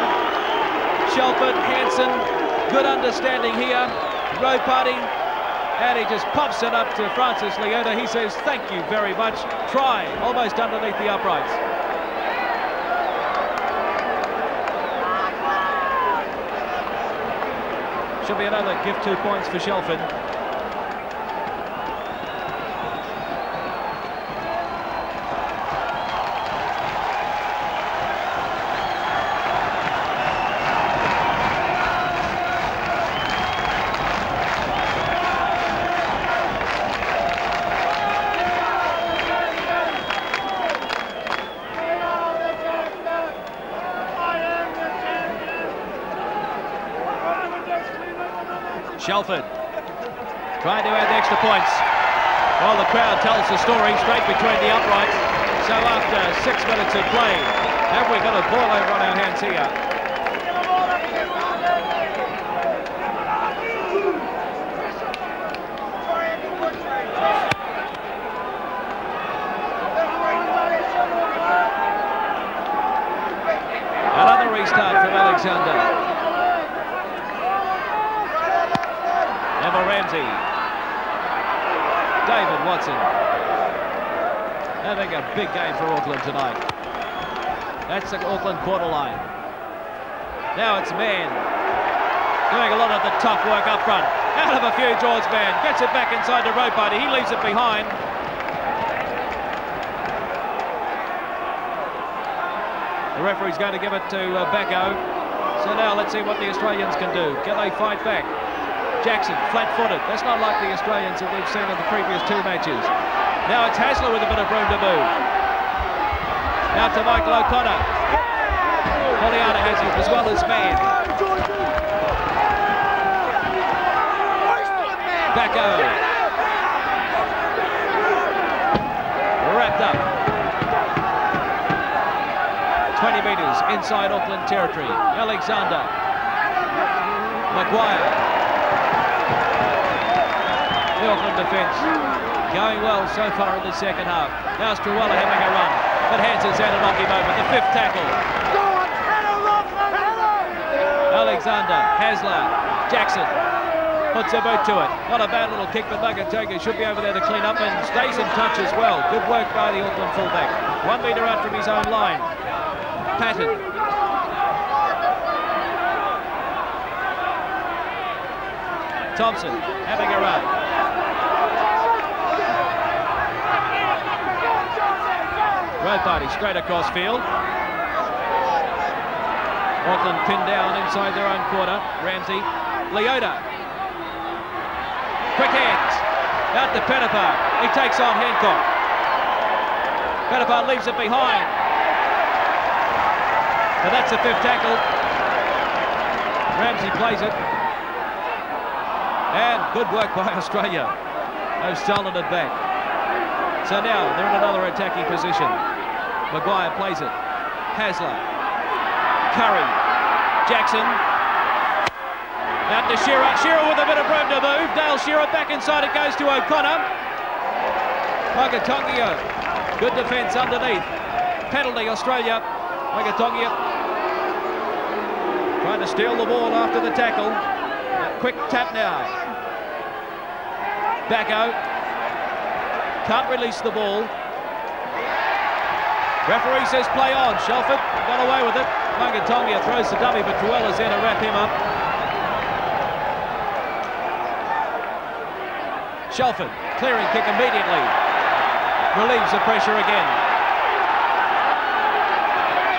Shelford, Hansen. Good understanding here, Ropati, and he just pops it up to Francis Leota. He says, thank you very much. Try, almost underneath the uprights. Should be another gift 2 points for Shelford. Shelford trying to add the extra points. Well, the crowd tells the story straight between the uprights. So after 6 minutes of play, have we got a ball over on our hands here? Another restart from Alexander. Ramsay. David Watson. Having a big game for Auckland tonight. That's the Auckland quarter line. Now it's Mann. Doing a lot of the tough work up front. Out of a few jaws, Mann. Gets it back inside to Ropati. He leaves it behind. The referee's going to give it to Backo. So now let's see what the Australians can do. Can they fight back? Jackson, flat-footed. That's not like the Australians that we've seen in the previous 2 matches. Now it's Hasler with a bit of room to move. Now to Michael O'Connor. Pulieata has it as well as Mann. Backo. Wrapped up. 20 metres inside Auckland territory. Alexander. Maguire. The Auckland defence going well so far in the second half. Now it's Trewhella having a run, but Hansen's had a knock him over. The 5th tackle. Alexander, Hasler, Jackson puts a boot to it. Not a bad little kick, but Magatogia should be over there to clean up and stays in touch as well. Good work by the Auckland fullback. 1 metre out from his own line. Patton. Thompson having a run. Ropati straight across field. Auckland pinned down inside their own quarter. Ramsay. Leota. Quick hands. Out to Panapa. He takes on Hancock. Panapa leaves it behind. But that's the 5th tackle. Ramsay plays it. And good work by Australia. They've stolen it back. So now they're in another attacking position. Maguire plays it. Hasler. Currie. Jackson. Out to Shearer. Shearer with a bit of room to move. Dale Shearer back inside. It goes to O'Connor. Magatogia. Good defence underneath. Penalty Australia. Magatogia trying to steal the ball after the tackle. Quick tap now. Backo can't release the ball. Referee says play on. Shelford got away with it. Magatogia throws the dummy, but Trewhella's there to wrap him up. Shelford clearing kick immediately. Relieves the pressure again.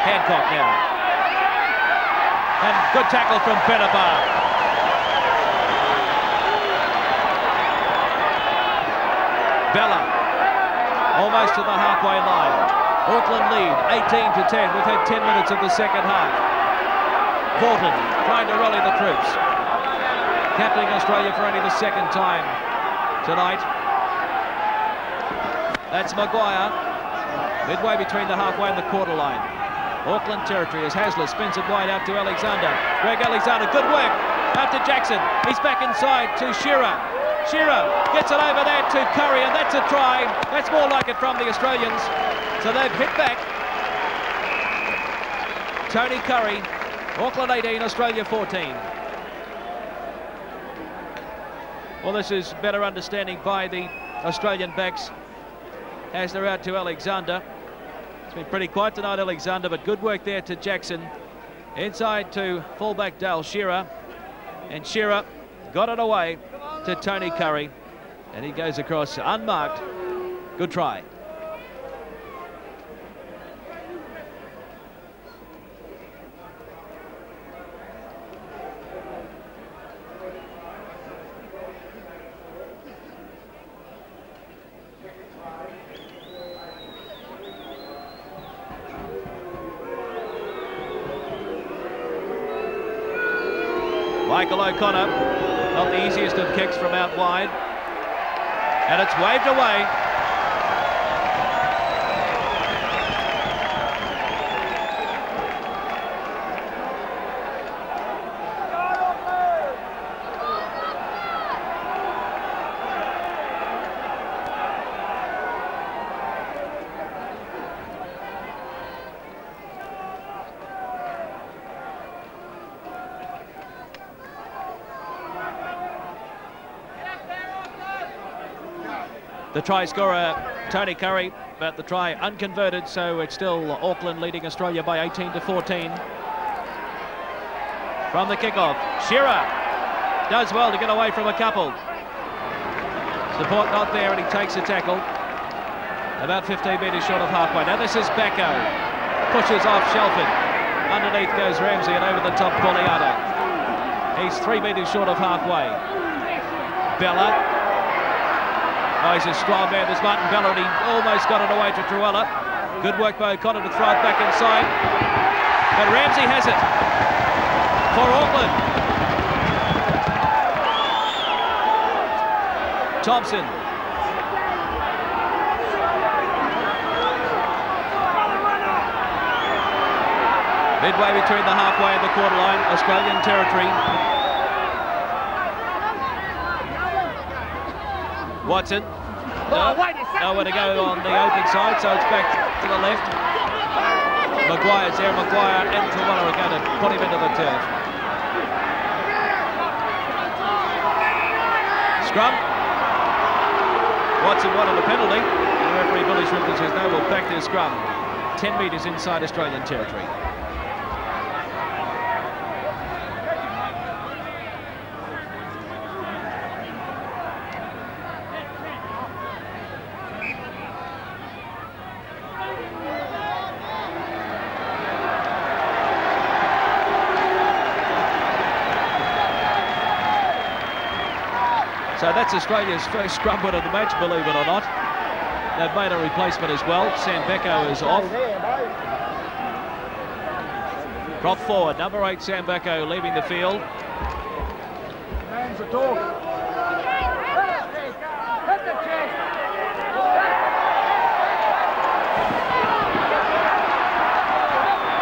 Hancock now. And good tackle from Panapa. Bella, almost to the halfway line. Auckland lead, 18-10. We've had 10 minutes of the second half. Vautin trying to rally the troops. Captaining Australia for only the 2nd time tonight. That's Maguire, midway between the halfway and the quarter line. Auckland territory as Hasler spins it wide out to Alexander. Greg Alexander, good work. Out to Jackson. He's back inside to Shearer. Shearer gets it over there to Currie, and that's a try. That's more like it from the Australians. So they've hit back. Tony Currie, Auckland 18, Australia 14. Well, this is better understanding by the Australian backs as they're out to Alexander. It's been pretty quiet tonight, Alexander, but good work there to Jackson. Inside to fullback Dale Shearer. And Shearer got it away to Tony Currie. And he goes across unmarked. Good try. Michael O'Connor, not the easiest of kicks from out wide. And it's waved away. The try scorer, Tony Currie, but the try unconverted, so it's still Auckland leading Australia by 18-14. From the kickoff, Shearer does well to get away from a couple. Support not there, and he takes a tackle. About 15 metres short of halfway. Now this is Backo. Pushes off Shelford. Underneath goes Ramsay, and over the top Pulieata. He's 3 metres short of halfway. Bella. Oh, he's a strong man, this Martin Bella, and he almost got it away to Trewhella. Good work by O'Connor to throw it back inside. But Ramsay has it for Auckland. Thompson. Midway between the halfway and the quarter line, Australian territory. Watson, nowhere to go on the open side, so it's back to the left. Maguire's there, Maguire and Trewhella are going to put him into the turf. Scrum. Watson wanted a penalty. The referee Billy Shrimpton says no, we'll back their scrum. 10 metres inside Australian territory. So that's Australia's first scrum win of the match, believe it or not. They've made a replacement as well. Backo is off. Prop forward, number 8, Backo leaving the field. Man's a dog.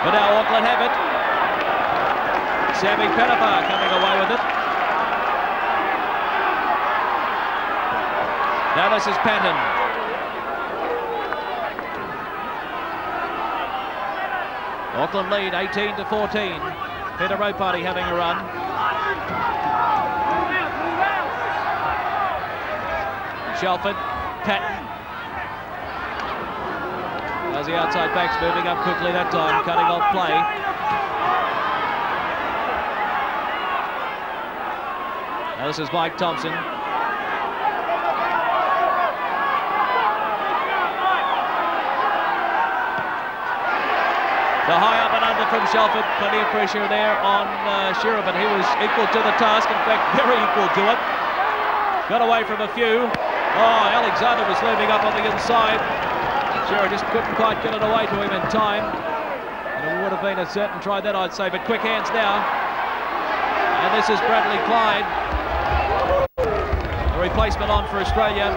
But now Auckland have it. Panapa coming away with it. Now this is Patton. Auckland lead 18-14. Ropati having a run. Shelford, Patton. As the outside backs moving up quickly that time, cutting off play. Now this is Mike Thompson. The high up and under from Shelford, plenty of pressure there on Shearer, but he was equal to the task, in fact very equal to it. Got away from a few. Oh, Alexander was looming up on the inside. Shearer just couldn't quite get it away to him in time. And it would have been a certain try that, I'd say, but quick hands now. And this is Bradley Clyde. The replacement on for Australia.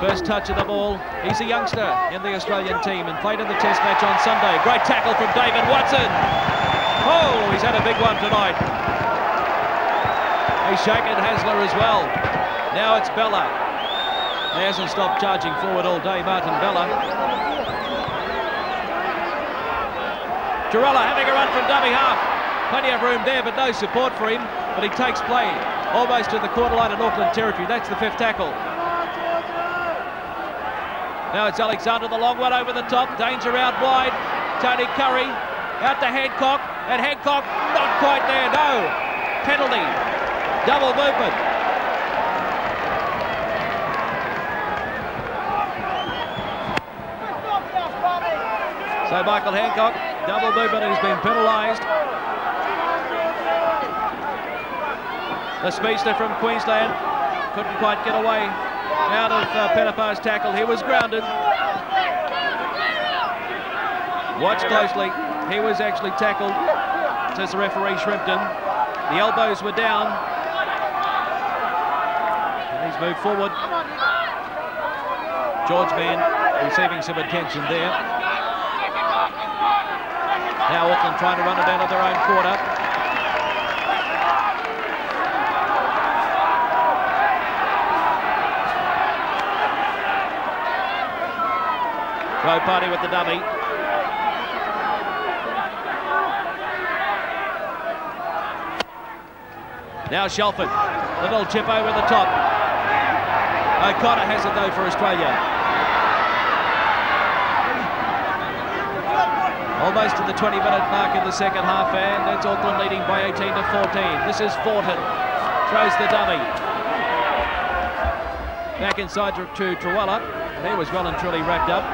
First touch of the ball. He's a youngster in the Australian team and played in the test match on Sunday. Great tackle from David Watson. Oh, he's had a big one tonight. He's shaken Hasler as well. Now it's Bella. He hasn't stopped charging forward all day, Martin Bella. Trewhella having a run from dummy half. Plenty of room there, but no support for him. But he takes play almost to the quarter line in Auckland territory. That's the 5th tackle. Now it's Alexander, the long one over the top. Danger out wide. Tony Currie out to Hancock. And Hancock not quite there, no. Penalty. Double movement. So Michael Hancock, double movement, has been penalised. The speedster from Queensland couldn't quite get away out of Panapa's tackle. He was grounded. Watch closely. He was actually tackled, says the referee Shrimpton. The elbows were down. And he's moved forward. George Mann receiving some attention there. Now Auckland trying to run it out of their own quarter. Ropati with the dummy. Now Shelford, little chip over the top. O'Connor has it though for Australia. Almost to the 20-minute mark in the second half, and it's Auckland leading by 18-14. This is Vautin, throws the dummy. Back inside to Trewhella. He was well and truly wrapped up.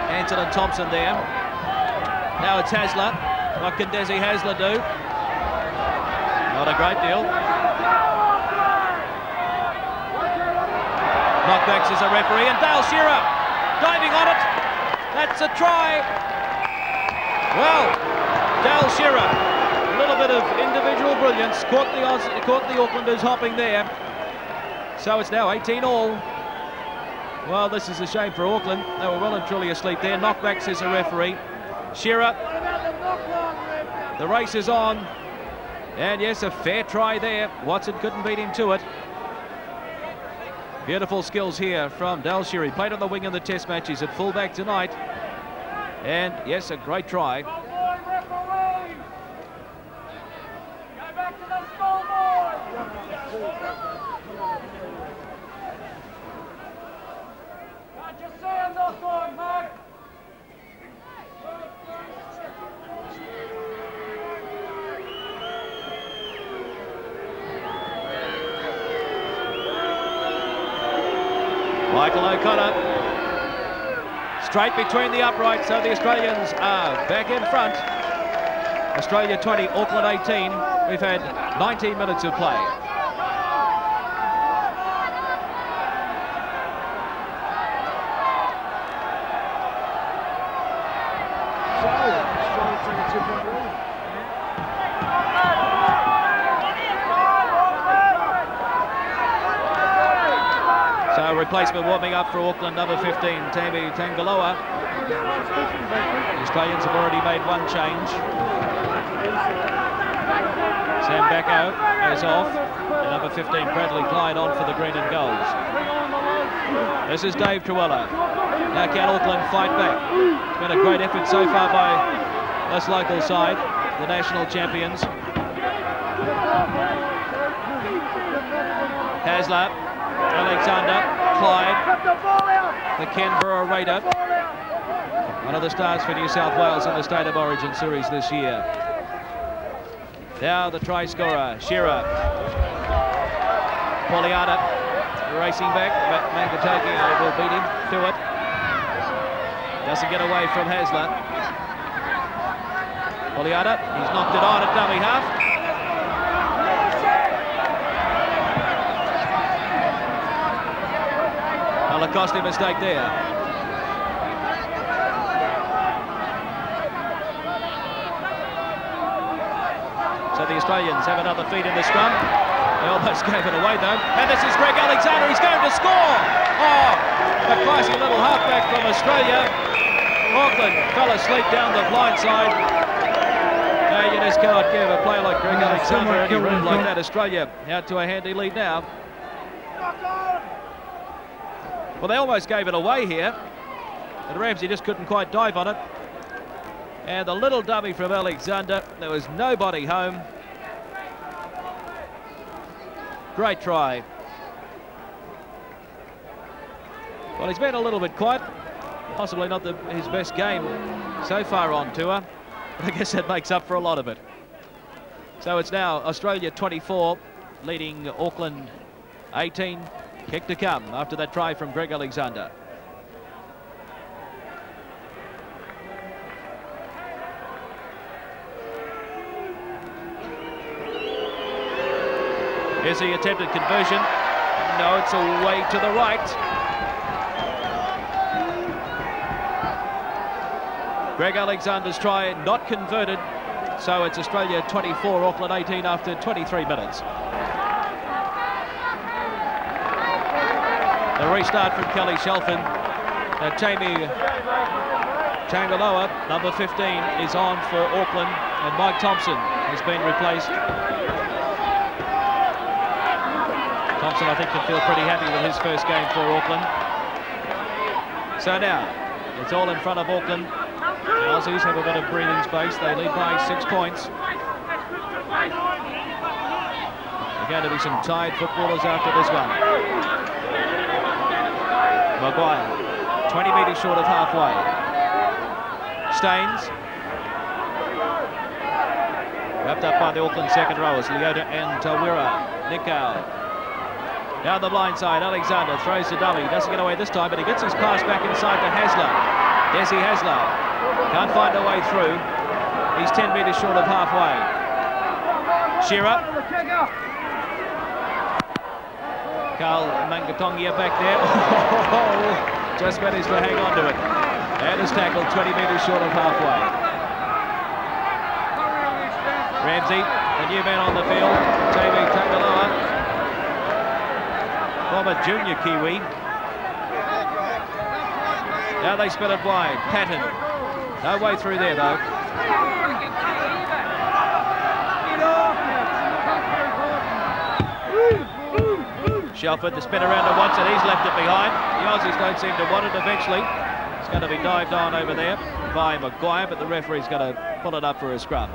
Hansen and Thompson there. Now it's Hasler. What can Desi Hasler do? Not a great deal. Knockbacks is a referee, and Dale Shearer diving on it. That's a try. Well, Dale Shearer, a little bit of individual brilliance, caught the Aucklanders hopping there. So it's now 18-all. Well, this is a shame for Auckland. They were well and truly asleep there. Knockback, says the referee. Shearer. The race is on. And yes, a fair try there. Watson couldn't beat him to it. Beautiful skills here from Dale Shearer. He played on the wing in the test matches at fullback tonight. And yes, a great try. Michael O'Connor straight between the uprights, so the Australians are back in front. Australia 20, Auckland 18. We've had 19 minutes of play. replacement warming up for Auckland, number 15, Tagaloa. The Australians have already made one change. Backo goes off. And number 15, Clyde, on for the green and golds. This is Dave Trewhella. Now can Auckland fight back? It's been a great effort so far by this local side, the national champions. Hasler, Alexander, Clyde, the Canberra Raider, one of the stars for New South Wales in the State of Origin series this year. Now the try scorer, Shearer. Pulieata racing back, but Magatogia will beat him to it. Doesn't get away from Hasler. Pulieata, he's knocked it on at dummy half. Well, a costly mistake there. So the Australians have another feed in the scrum. They almost gave it away though. And this is Greg Alexander, he's going to score! Oh, a classy little halfback from Australia. Auckland fell asleep down the blind side. No, you just cannot give a player like Greg Alexander any room like that. Australia out to a handy lead now. Well, they almost gave it away here. And Ramsay just couldn't quite dive on it. And the little dummy from Alexander, there was nobody home. Great try. Well, he's been a little bit quiet. Possibly not his best game so far on tour. But I guess that makes up for a lot of it. So it's now Australia 24, leading Auckland 18. Kick to come after that try from Greg Alexander. Here's the attempted conversion. No, it's away to the right. Greg Alexander's try not converted. So it's Australia 24, Auckland 18 after 23 minutes. The restart from Kelly Shelford. Tagaloa, number 15, is on for Auckland, and Mike Thompson has been replaced. Thompson, I think, can feel pretty happy with his first game for Auckland. So now, it's all in front of Auckland. The Aussies have a bit of breathing space. They lead by 6 points. There are going to be some tied footballers after this one. Maguire, 20 metres short of halfway. Staines. Wrapped up by the Auckland second rowers, Leota and Nikau. Down the blind side, Alexander throws the dummy. Doesn't get away this time, but he gets his pass back inside to Hasler. Hasler can't find a way through. He's 10 metres short of halfway. Shearer. Magatogia back there. Just managed to hang on to it. And is tackled 20 metres short of halfway. Ramsay, the new man on the field. Tagaloa. Former junior Kiwi. Now they spin it wide. Patton. No way through there though. Shelford, the spin around to Watson, he's left it behind. The Aussies don't seem to want it eventually. It's going to be dived on over there by Maguire, but the referee's going to pull it up for a scrum.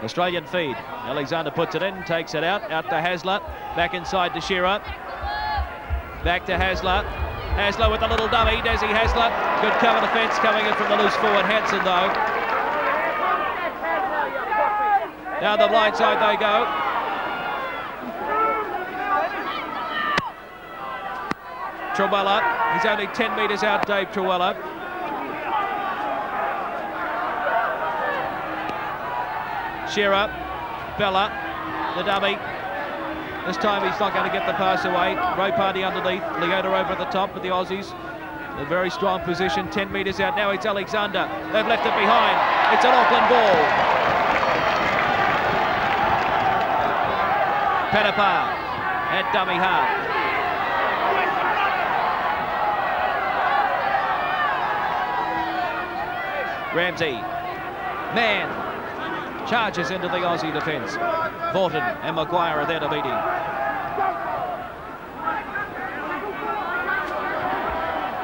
Australian feed. Alexander puts it in, takes it out to Hasler, back inside to Shearer. Back to Hasler. Hasler with a little dummy, Desi Hasler. Good cover defence coming in from the loose forward. Hansen though. Now the blind side they go. Trewhella, he's only 10 metres out, Dave Trewhella. Shearer, Bella, the dummy. This time he's not going to get the pass away. Ropati underneath, Leota over at the top for the Aussies. A very strong position, 10 metres out. Now it's Alexander. They've left it behind. It's an Auckland ball. Panapa at dummy half. Ramsay. Mann charges into the Aussie defence. Vautin and Maguire are there to meet him.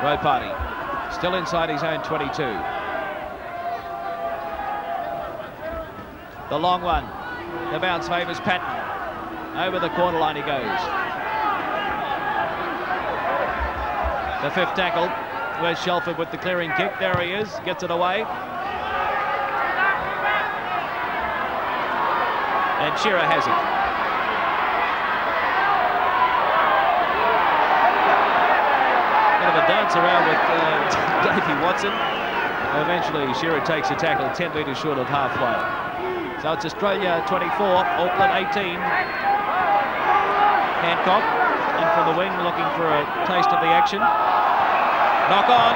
Ropati still inside his own 22. The long one. The bounce favours Patton. Over the quarter line he goes. The fifth tackle. Where's Shelford with the clearing kick? There he is. Gets it away. And Shearer has it. Bit of a dance around with Davey Watson. Eventually Shearer takes a tackle 10 metres short of halfway. So it's Australia 24, Auckland 18. Hancock in from the wing, looking for a taste of the action. Knock on.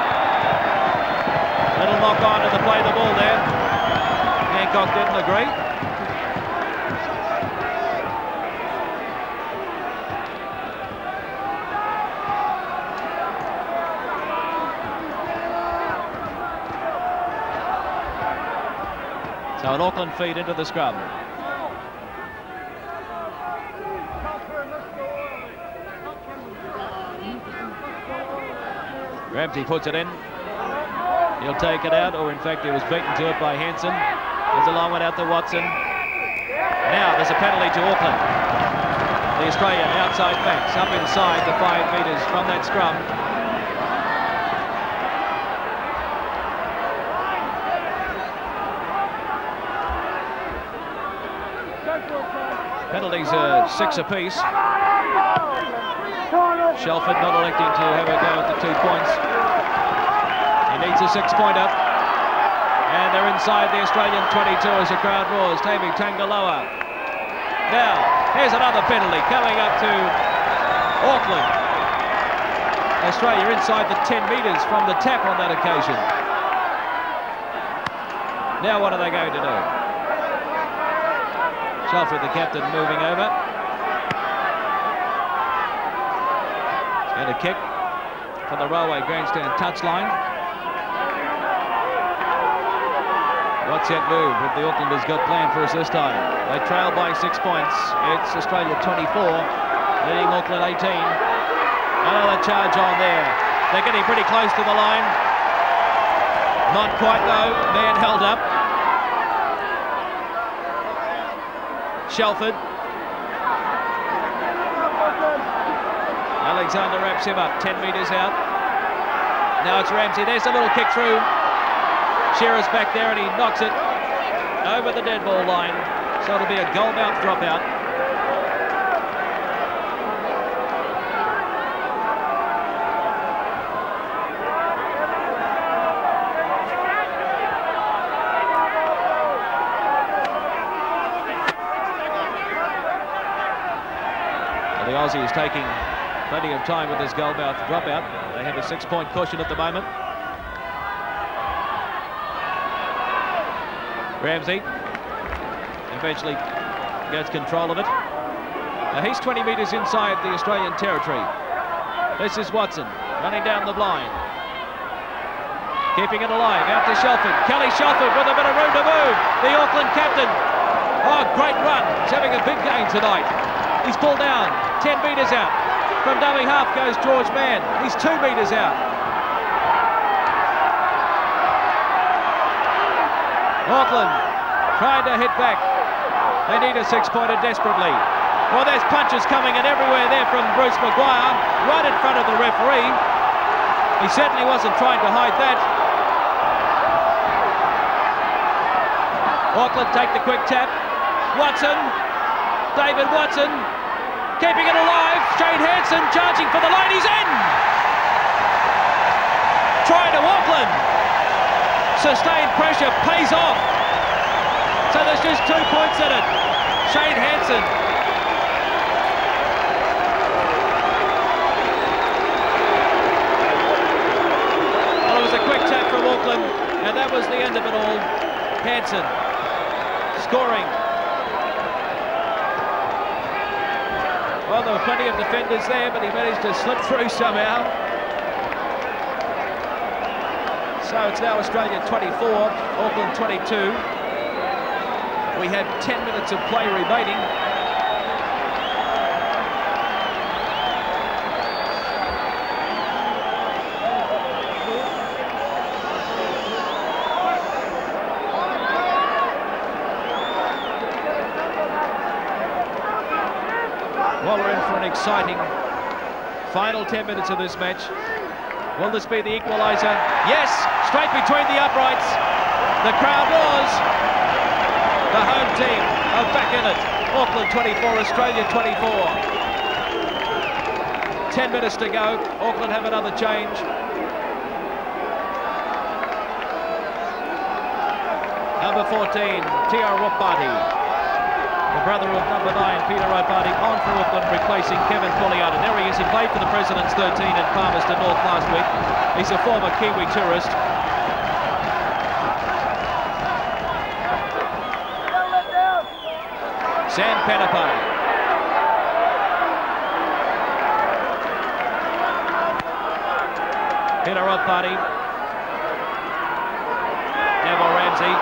Little knock on to the play the ball there. Hancock didn't agree. So an Auckland feed into the scrum. Ramsay puts it in. He'll take it out, or in fact he was beaten to it by Hansen. There's a long one out to Watson. Now there's a penalty to Auckland. The Australian outside backs up inside the 5 metres from that scrum. Penalties are 6 apiece. Shelford not electing to have a go at the 2 points. He needs a 6-pointer. And they're inside the Australian 22 as the crowd roars. Tagaloa. Now, here's another penalty coming up to Auckland. Australia inside the 10 metres from the tap on that occasion. Now what are they going to do? Shelford, the captain, moving over. And a kick from the railway grandstand touchline. What's that move that the Aucklanders got planned for us this time? They trail by 6 points. It's Australia 24, leading Auckland 18. Another charge on there. They're getting pretty close to the line. Not quite though. Man held up. Shelford. Alexander wraps him up, 10 metres out. Now it's Ramsay. There's a little kick through. Shearer's back there and he knocks it over the dead ball line. So it'll be a goal mouth dropout. The Aussie is taking plenty of time with this goal mouth dropout. They have a 6-point cushion at the moment. Ramsay eventually gets control of it. Now he's 20 metres inside the Australian territory. This is Watson running down the blind. Keeping it alive, out to Shelford. Kelly Shelford with a bit of room to move. The Auckland captain. Oh, great run. He's having a big game tonight. He's pulled down, 10 metres out. From dummy half goes George Mann. He's 2 metres out. Auckland trying to hit back. They need a 6-pointer desperately. Well, there's punches coming in everywhere there from Bruce Maguire, right in front of the referee. He certainly wasn't trying to hide that. Auckland take the quick tap. Watson, David Watson, keeping it alive. Shane Hansen charging for the line. He's in! Try to Auckland. Sustained pressure pays off. So there's just 2 points in it. Shane Hansen. And that was the end of it all. Hansen scoring. Well, there were plenty of defenders there, but he managed to slip through somehow. So it's now Australia 24, Auckland 22. We have 10 minutes of play remaining. Well, we're in for an exciting final 10 minutes of this match. Will this be the equaliser? Yes, straight between the uprights. The crowd was. The home team are back in it. Auckland 24, Australia 24. 10 minutes to go. Auckland have another change. Number 14, Ropati. The brother of number 9, Peter Ropati, on for Auckland, replacing Kevin Pulieata. There he is. He played for the President's 13 in Palmerston North last week. He's a former Kiwi tourist. Panapa. Peter Ropati. Neville Ramsay.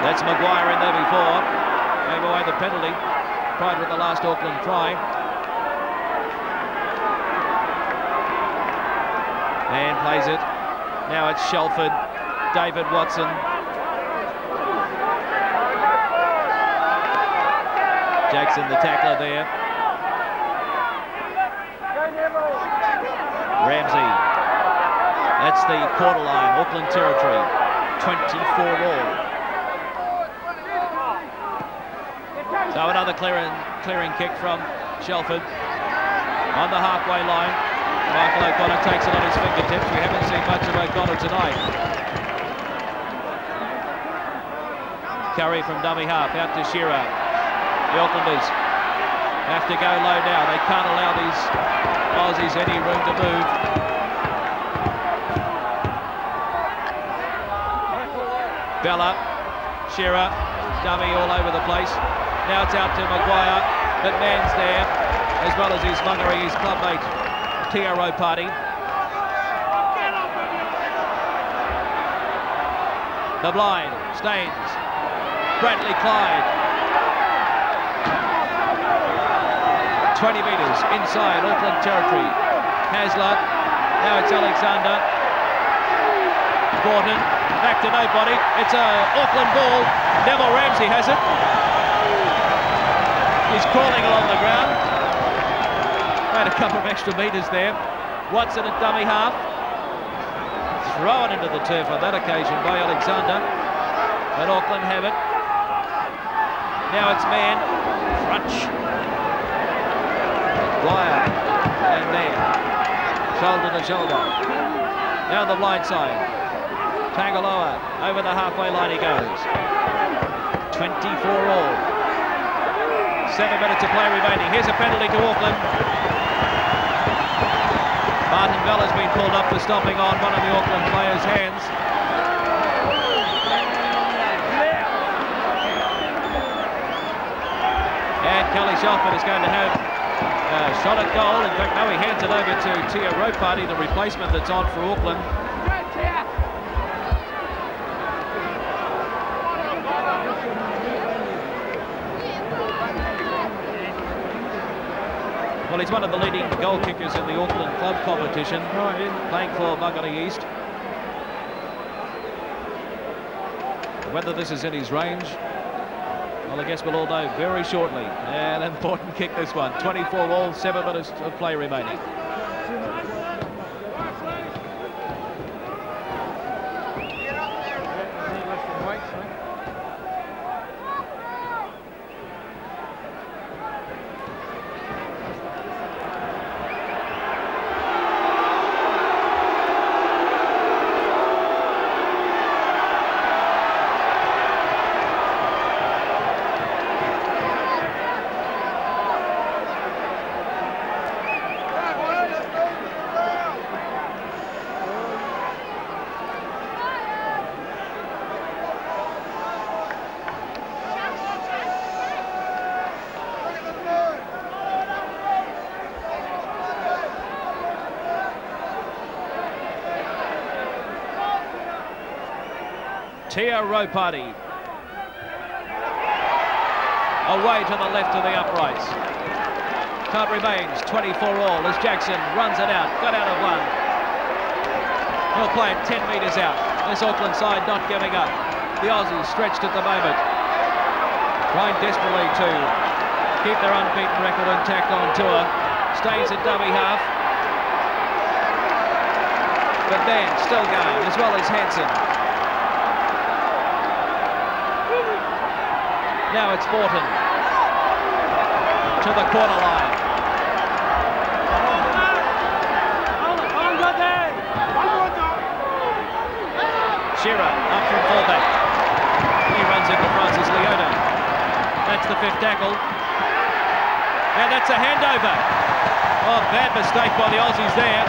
That's Maguire in there before. Gave away the penalty. Clyde with the last Auckland try. And plays it. Now it's Shelford. David Watson. Jackson, the tackler there. Ramsay. That's the quarter line, Auckland territory. 24 all. So another clearing kick from Shelford. On the halfway line. Michael O'Connor takes it on his fingertips. We haven't seen much of O'Connor tonight. Currie from dummy half, out to Shearer. The Aucklanders have to go low now. They can't allow these Aussies any room to move. Bella, Shearer, dummy all over the place. Now it's out to Maguire, but Mann's there, as well as his muggery, his clubmate, Ropati. The blind, Staines, Bradley Clyde. 20 metres inside Auckland territory. Hasler, now it's Alexander. Vautin, back to nobody. It's a Auckland ball. Neville Ramsay has it. He's crawling along the ground. Made a couple of extra metres there. Watson at dummy half. Thrown into the turf on that occasion by Alexander. But Auckland have it. Now it's Mann. Crunch. Maguire and Mann, shoulder to shoulder. Now the blind side. Tagaloa over the halfway line he goes. 24 all. 7 minutes of play remaining. Here's a penalty to Auckland. Martin Bell has been pulled up for stomping on one of the Auckland players' hands. And Kelly Shelford is going to have shot at goal. In fact, no, he hands it over to Ropati, the replacement that's on for Auckland. Well, he's one of the leading goal kickers in the Auckland club competition, playing for Magatogia East. Whether this is in his range, well, I guess we'll all know very shortly. An important kick, this one. 24 all, 7 minutes of play remaining. Here, Ropati. Away to the left of the uprights. Time remains 24 all as Jackson runs it out. Got out of one. He'll play it 10 metres out. This Auckland side not giving up. The Aussies stretched at the moment. Trying desperately to keep their unbeaten record intact on tour. Stays at dummy half. But Mann still going, as well as Hansen. Now it's Vautin to the corner line. Shearer up from fullback. He runs into Leota. That's the 5th tackle. And that's a handover. Oh, bad mistake by the Aussies there.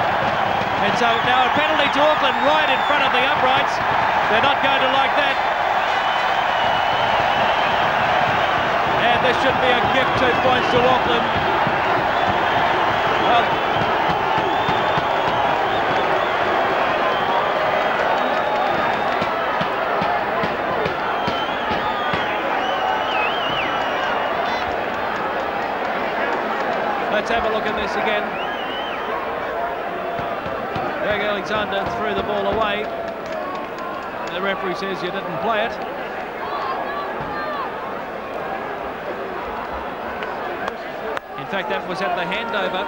And so now a penalty to Auckland right in front of the uprights. They're not going to like that. And this should be a gift, 2 points to Auckland. Well, let's have a look at this again. Greg Alexander threw the ball away. The referee says you didn't play it. In fact, that was at the handover.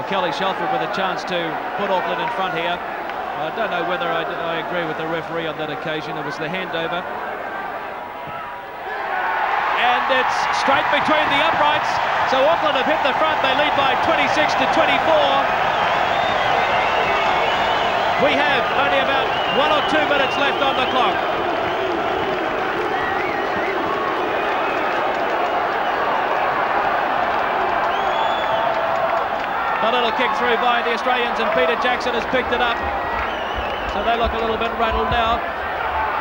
Kelly Shelford with a chance to put Auckland in front here. I don't know whether I agree with the referee on that occasion. It was the handover. And it's straight between the uprights. So Auckland have hit the front. They lead by 26 to 24. We have only about 1 or 2 minutes left on the clock. A little kick through by the Australians, and Peter Jackson has picked it up. So they look a little bit rattled now.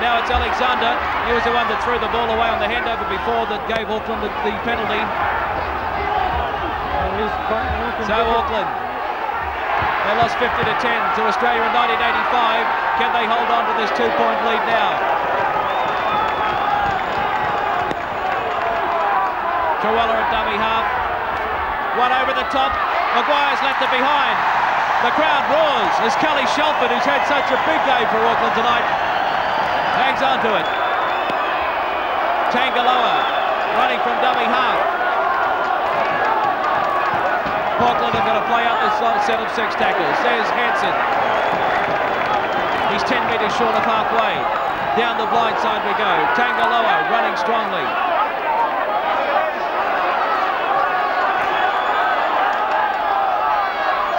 Now it's Alexander. He was the one that threw the ball away on the handover before that gave Auckland the penalty. So Auckland, they lost 50 to 10 to Australia in 1985. Can they hold on to this 2-point lead now? Trewhella at dummy half. One over the top. Maguire's left it behind. The crowd roars as Kelly Shelford, who's had such a big game for Auckland tonight, hangs on to it. Tagaloa running from dummy half. Auckland are going to play out this set of 6 tackles. There's Hansen. He's 10 metres short of halfway. Down the blind side we go. Tagaloa running strongly.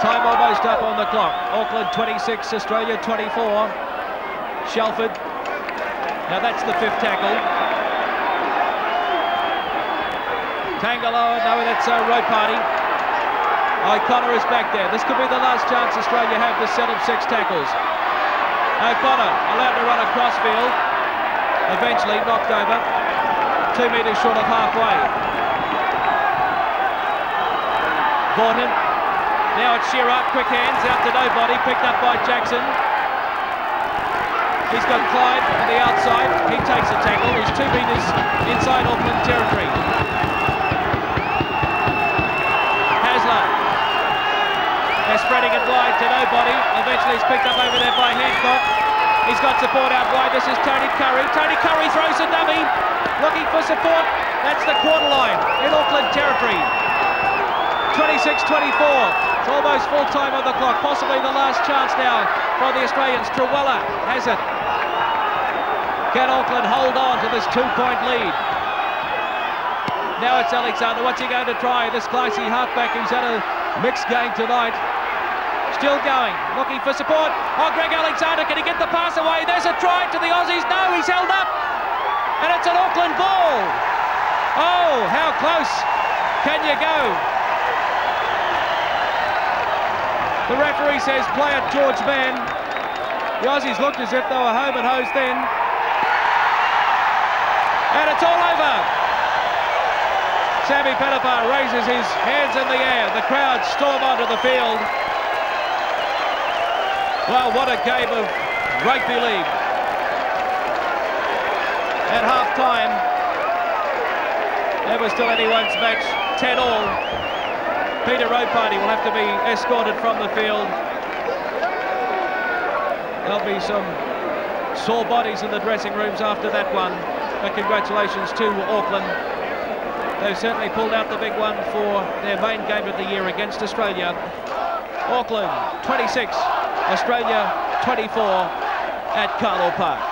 Time almost up on the clock. Auckland 26, Australia 24. Shelford. Now that's the 5th tackle. Tagaloa, no, that's Ropati. O'Connor is back there. This could be the last chance Australia have this set of 6 tackles. O'Connor allowed to run across field. Eventually knocked over. 2 metres short of halfway. Vautin. Now it's Shearer, quick hands, out to nobody, picked up by Jackson. He's got Clyde on the outside, he takes a tackle, he's 2 metres inside Auckland territory. Hasler. They're spreading it wide to nobody, eventually he's picked up over there by Hancock. He's got support out wide, this is Currie. Currie throws a dummy, looking for support. That's the quarter line in Auckland territory. 26-24. It's almost full time on the clock. Possibly the last chance now for the Australians. Trewhella has it. Can Auckland hold on to this 2-point lead? Now it's Alexander. What's he going to try? This classy halfback who's had a mixed game tonight. Still going. Looking for support. Oh, Greg Alexander. Can he get the pass away? There's a try to the Aussies. No, he's held up. And it's an Auckland ball. Oh, how close can you go? The referee says play it George Mann. The Aussies looked as if they were home and hosed then. And it's all over. Sammy Panapa raises his hands in the air. The crowd storm onto the field. Well, what a game of rugby league. At half-time, never still anyone's match, 10-all. Peter Ropati will have to be escorted from the field. There'll be some sore bodies in the dressing rooms after that one. But congratulations to Auckland. They've certainly pulled out the big one for their main game of the year against Australia. Auckland 26, Australia 24 at Carlaw Park.